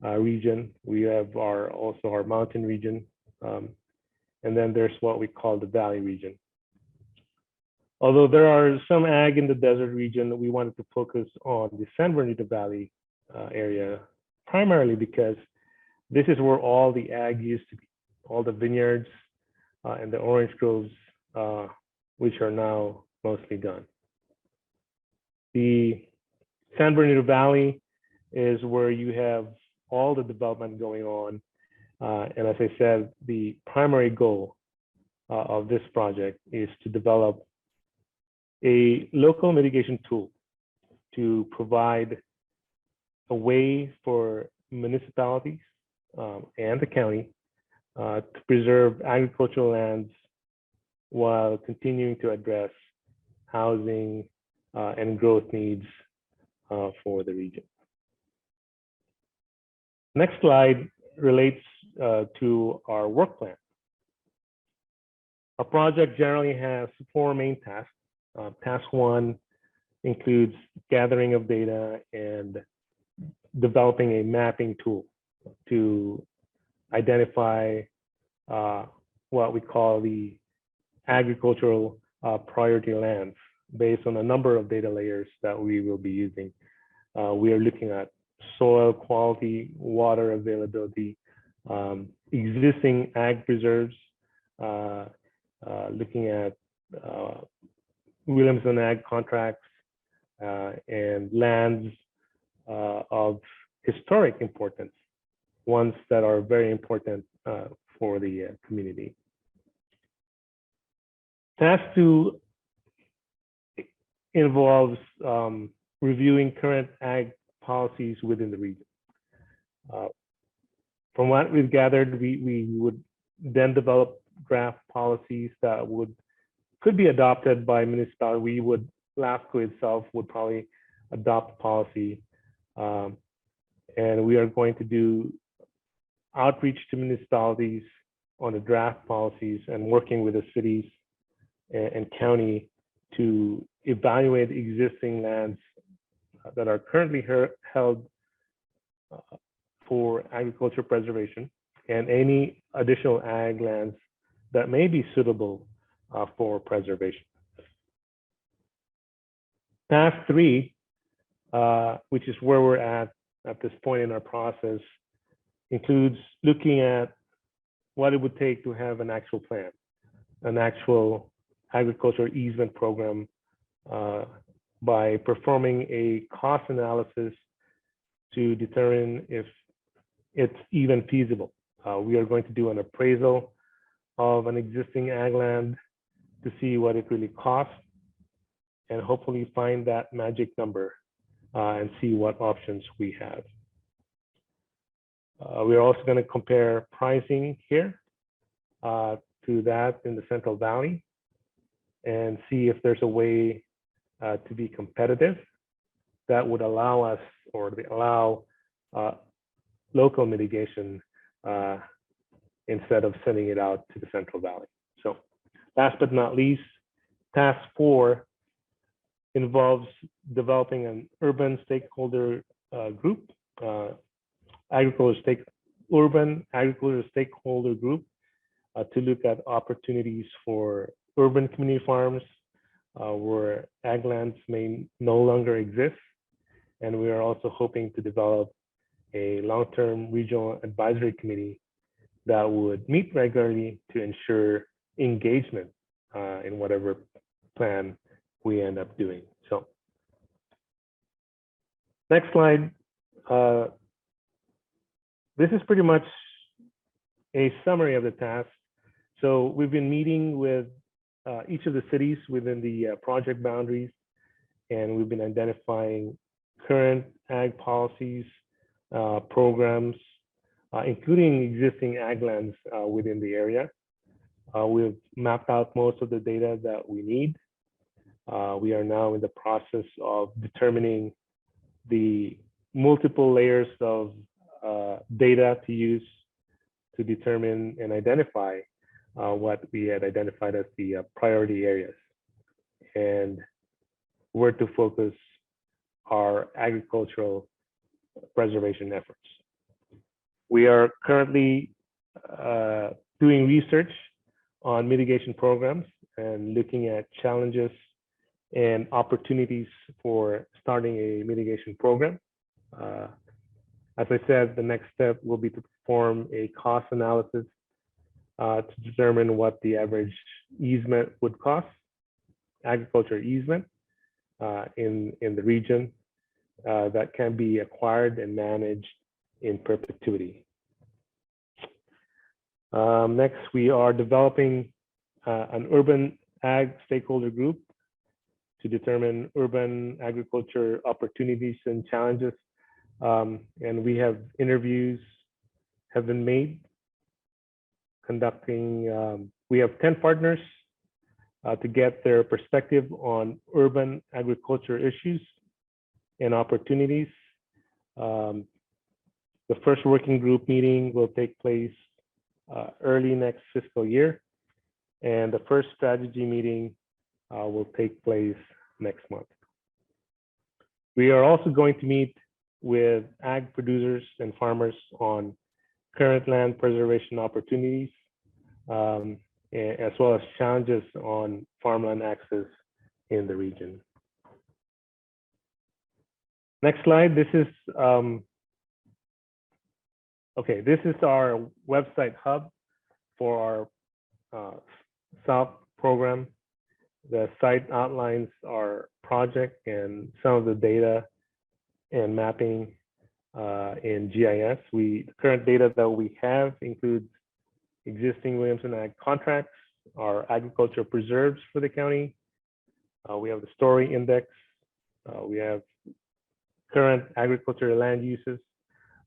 region. We have also our mountain region, and then there's what we call the Valley region. Although there are some ag in the desert region, we wanted to focus on the San Bernardino Valley area, primarily because this is where all the ag used to be, all the vineyards and the orange groves, which are now mostly gone. The San Bernardino Valley is where you have all the development going on. And as I said, the primary goal of this project is to develop a local mitigation tool to provide a way for municipalities and the county to preserve agricultural lands while continuing to address housing and growth needs for the region. Next slide relates to our work plan. Our project generally has 4 main tasks. Task 1 includes gathering of data and developing a mapping tool to identify what we call the agricultural priority lands based on a number of data layers that we will be using. We are looking at soil quality, water availability, existing ag preserves, looking at Williamson ag contracts, and lands of historic importance, ones that are very important for the community. Task 2 involves reviewing current ag policies within the region. From what we've gathered, we would then develop draft policies that could be adopted by municipality. LAFCO itself would probably adopt policy, and we are going to do outreach to municipalities on the draft policies and working with the cities and county to evaluate existing lands that are currently held for agriculture preservation and any additional ag lands that may be suitable for preservation. Task 3, which is where we're at this point in our process, includes looking at what it would take to have an actual plan, an actual agriculture easement program, by performing a cost analysis to determine if it's even feasible. We are going to do an appraisal of an existing ag land to see what it really costs, and hopefully find that magic number and see what options we have. We're also going to compare pricing here to that in the Central Valley and see if there's a way to be competitive that would allow us, or allow local mitigation instead of sending it out to the Central Valley. So last but not least, task 4 involves developing an urban stakeholder group, urban agriculture stakeholder group to look at opportunities for urban community farms where ag lands may no longer exist. And we are also hoping to develop a long-term regional advisory committee that would meet regularly to ensure engagement in whatever plan we end up doing. So next slide. This is pretty much a summary of the task. So we've been meeting with each of the cities within the project boundaries, and we've been identifying current ag policies, programs, including existing ag lands within the area. We've mapped out most of the data that we need. We are now in the process of determining the multiple layers of data to use to determine and identify what we had identified as the priority areas and where to focus our agricultural preservation efforts. We are currently doing research on mitigation programs and looking at challenges and opportunities for starting a mitigation program. As I said, the next step will be to perform a cost analysis to determine what the average easement would cost, agriculture easement in the region that can be acquired and managed in perpetuity. Next, we are developing an urban ag stakeholder group to determine urban agriculture opportunities and challenges. And we have interviews have been made conducting, we have 10 partners to get their perspective on urban agriculture issues and opportunities. The first working group meeting will take place early next fiscal year, and the first strategy meeting will take place next month. We are also going to meet with ag producers and farmers on current land preservation opportunities, as well as challenges on farmland access in the region. Next slide. This is this is our website hub for our South program. The site outlines our project and some of the data and mapping in GIS. The current data that we have includes existing Williamson Ag contracts, our agriculture preserves for the county. We have the story index. We have current agricultural land uses,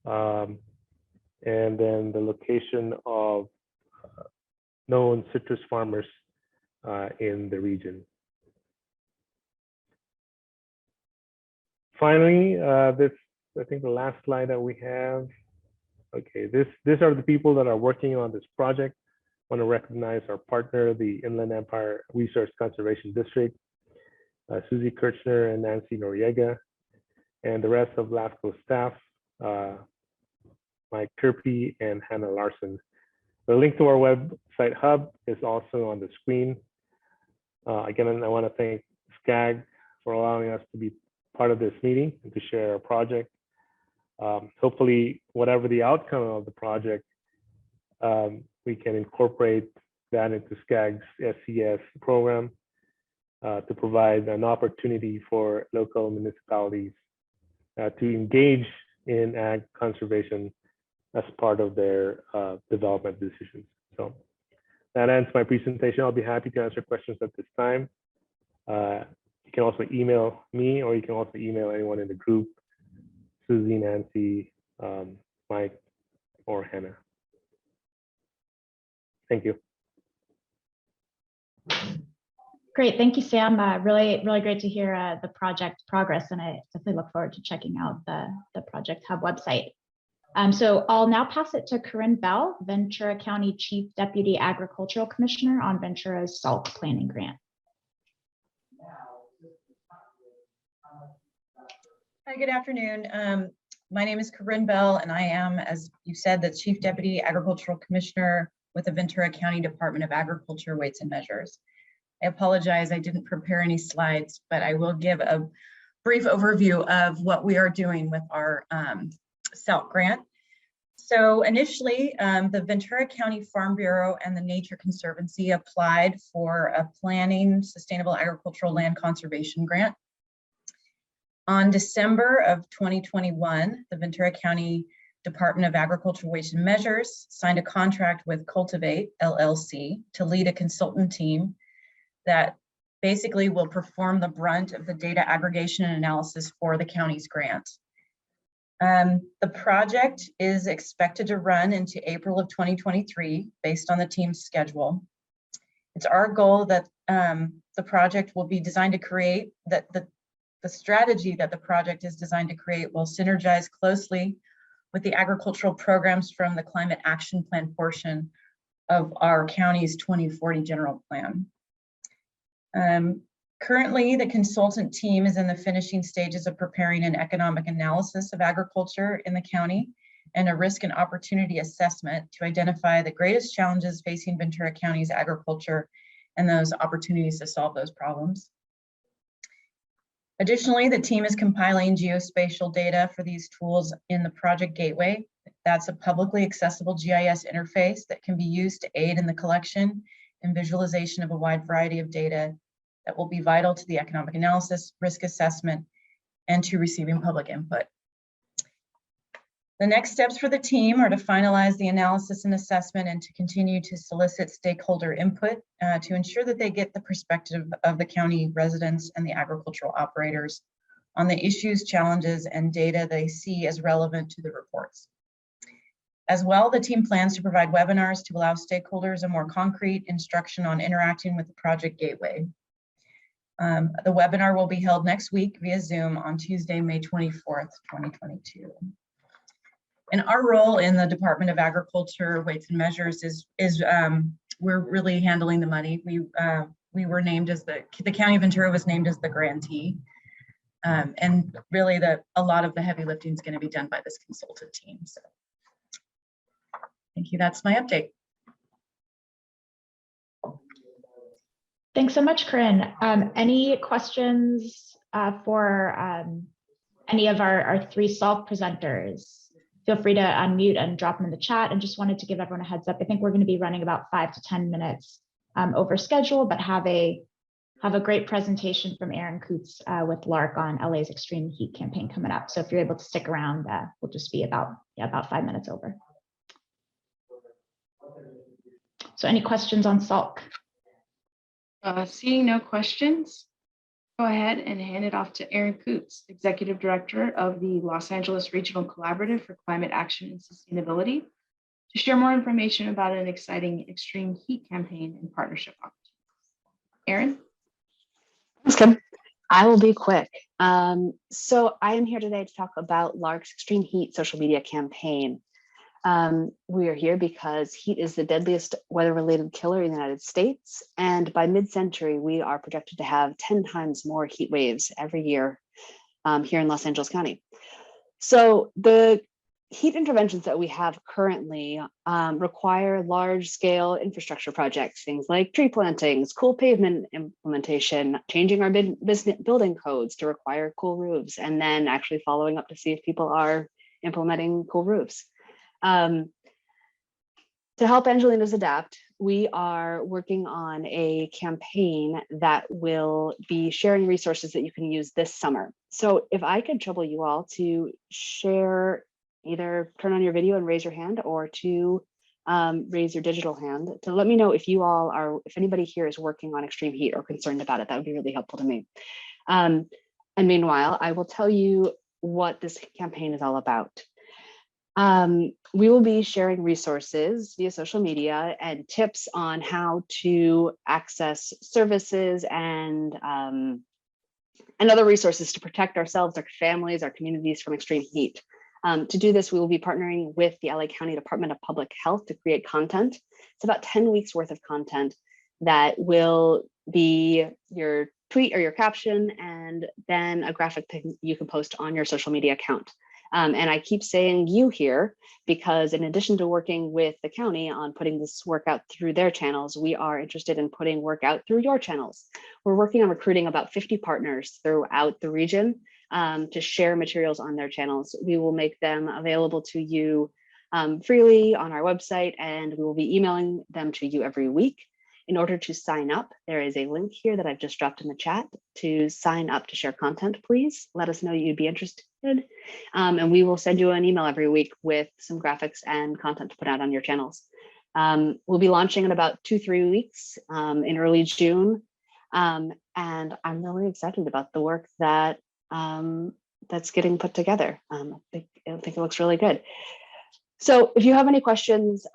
and then the location of known citrus farmers in the region. Finally, this, I think the last slide that we have. Okay, these are the people that are working on this project. I want to recognize our partner, the Inland Empire Resource Conservation District, Susie Kirchner and Nancy Noriega, and the rest of LAFCO staff, Mike Kirby and Hannah Larson. The link to our website hub is also on the screen. Again, I want to thank SCAG for allowing us to be part of this meeting and to share our project. Hopefully, whatever the outcome of the project, we can incorporate that into SCAG's SCS program to provide an opportunity for local municipalities to engage in ag conservation as part of their development decisions. So that ends my presentation. I'll be happy to answer questions at this time. You can also email me, or you can also email anyone in the group, Susie, Nancy, Mike, or Hannah. Thank you. Great, thank you, Sam. Really great to hear the project progress, and I definitely look forward to checking out the Project Hub website. So I'll now pass it to Corinne Bell, Ventura County Chief Deputy Agricultural Commissioner on Ventura's SALT Planning Grant. Hi, good afternoon. My name is Corinne Bell, and I am, as you said, the Chief Deputy Agricultural Commissioner with the Ventura County Department of Agriculture, Weights and Measures. I apologize, I didn't prepare any slides, but I will give a brief overview of what we are doing with our SALT grant. So initially, the Ventura County Farm Bureau and the Nature Conservancy applied for a Planning Sustainable Agricultural Land Conservation Grant. On December of 2021, the Ventura County Department of Agriculture, Weights and Measures signed a contract with Cultivate, LLC, to lead a consultant team that basically will perform the brunt of the data aggregation and analysis for the county's grant. The project is expected to run into April of 2023 based on the team's schedule. It's our goal that the project will be designed to create, that the strategy that the project is designed to create will synergize closely with the agricultural programs from the Climate Action Plan portion of our county's 2040 General Plan. Currently, the consultant team is in the finishing stages of preparing an economic analysis of agriculture in the county and a risk and opportunity assessment to identify the greatest challenges facing Ventura County's agriculture and those opportunities to solve those problems. Additionally, the team is compiling geospatial data for these tools in the Project Gateway. That's a publicly accessible GIS interface that can be used to aid in the collection and visualization of a wide variety of data that will be vital to the economic analysis, risk assessment, and to receiving public input. The next steps for the team are to finalize the analysis and assessment and to continue to solicit stakeholder input to ensure that they get the perspective of the county residents and the agricultural operators on the issues, challenges, and data they see as relevant to the reports. As well, the team plans to provide webinars to allow stakeholders a more concrete instruction on interacting with the Project Gateway. The webinar will be held next week via Zoom on Tuesday, May 24th, 2022. And our role in the Department of Agriculture, Weights and Measures is we're really handling the money. We were named as the County of Ventura was named as the grantee. And really a lot of the heavy lifting is going to be done by this consultant team. So thank you. That's my update. Thanks so much, Corinne. Any questions for any of our three SOLV presenters? Feel free to unmute and drop them in the chat. And just wanted to give everyone a heads up. I think we're going to be running about 5 to 10 minutes over schedule, but have a great presentation from Aaron Coots with LARC on LA's extreme heat campaign coming up. So if you're able to stick around, we'll just be about 5 minutes over. So any questions on SALC? Seeing no questions, go ahead and hand it off to Aaron Coots, Executive Director of the Los Angeles Regional Collaborative for Climate Action and Sustainability, to share more information about an exciting extreme heat campaign and partnership opportunities. Aaron? Thanks, Kim. I will be quick. So I am here today to talk about LARC's Extreme Heat social media campaign. We are here because heat is the deadliest weather-related killer in the United States. And by mid-century, we are projected to have 10 times more heat waves every year here in Los Angeles County. So the heat interventions that we have currently require large-scale infrastructure projects, things like tree plantings, cool pavement implementation, changing our business building codes to require cool roofs, and then actually following up to see if people are implementing cool roofs. To help Angelenos adapt, we are working on a campaign that will be sharing resources that you can use this summer. So if I could trouble you all to share, either turn on your video and raise your hand, or to raise your digital hand to let me know if you all are, if anybody here is working on extreme heat or concerned about it. That would be really helpful to me. And meanwhile, I will tell you what this campaign is all about. We will be sharing resources via social media and tips on how to access services and other resources to protect ourselves, our families, our communities from extreme heat. To do this, we will be partnering with the LA County Department of Public Health to create content. It's about 10 weeks worth of content that will be your tweet or your caption, and then a graphic that you can post on your social media account. And I keep saying you here because in addition to working with the county on putting this work out through their channels, we are interested in putting work out through your channels. We're working on recruiting about 50 partners throughout the region to share materials on their channels. We will make them available to you freely on our website, and we will be emailing them to you every week. In order to sign up, there is a link here that I've just dropped in the chat to sign up to share content. Please let us know you'd be interested. And we will send you an email every week with some graphics and content to put out on your channels. We'll be launching in about 2-3 weeks in early June. And I'm really excited about the work that that's getting put together. I think it looks really good. So if you have any questions,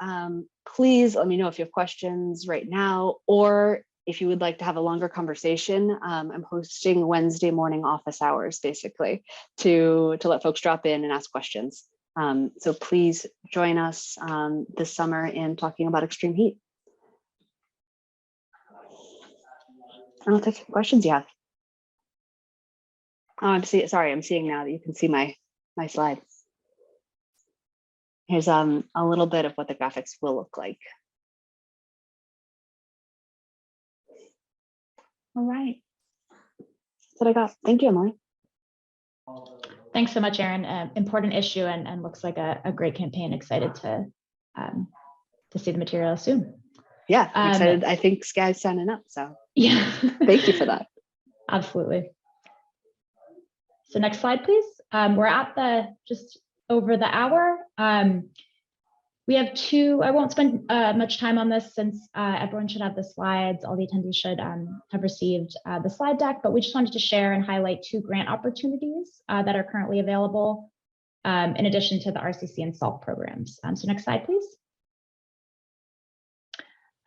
please let me know if you have questions right now, or if you would like to have a longer conversation. I'm hosting Wednesday morning office hours, basically, to let folks drop in and ask questions. So please join us this summer in talking about extreme heat. I'll take some questions you have. Oh, I'm seeing now that you can see my slide. Here's a little bit of what the graphics will look like. All right, that's what I got. Thank you, Emily. Thanks so much, Aaron. Important issue and looks like a great campaign. Excited to see the material soon. Yeah, I'm excited. I think Skaggs signing up, so yeah. Thank you for that. Absolutely. So next slide, please. We're at just over the hour. We have I won't spend much time on this since everyone should have the slides. All the attendees should have received the slide deck, but we just wanted to share and highlight 2 grant opportunities that are currently available in addition to the RCC and SALC programs. So next slide, please.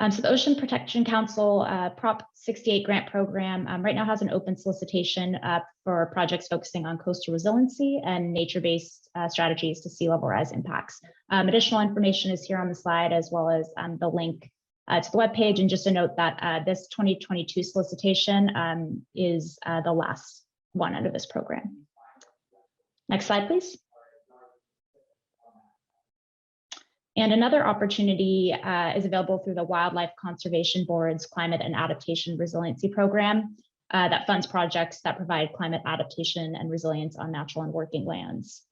So the Ocean Protection Council Prop 68 grant program right now has an open solicitation for projects focusing on coastal resiliency and nature-based strategies to sea level rise impacts. Additional information is here on the slide, as well as the link to the webpage. And just a note that this 2022 solicitation is the last one under this program. Next slide, please. And another opportunity is available through the Wildlife Conservation Board's Climate and Adaptation Resiliency Program that funds projects that provide climate adaptation and resilience on natural and working lands.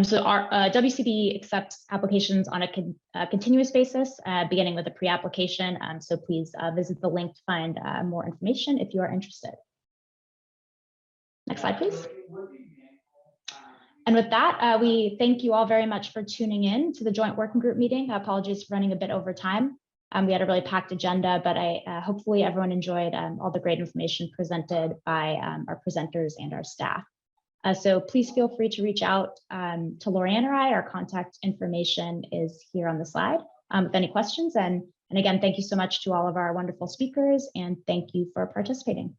So our WCB accepts applications on a continuous basis, beginning with a pre-application. So please visit the link to find more information if you are interested. Next slide, please. And with that, we thank you all very much for tuning in to the joint working group meeting. Apologies for running a bit over time. We had a really packed agenda, but hopefully everyone enjoyed all the great information presented by our presenters and our staff. So please feel free to reach out to Lorianne or I. Our contact information is here on the slide with any questions. And again, thank you so much to all of our wonderful speakers, and thank you for participating.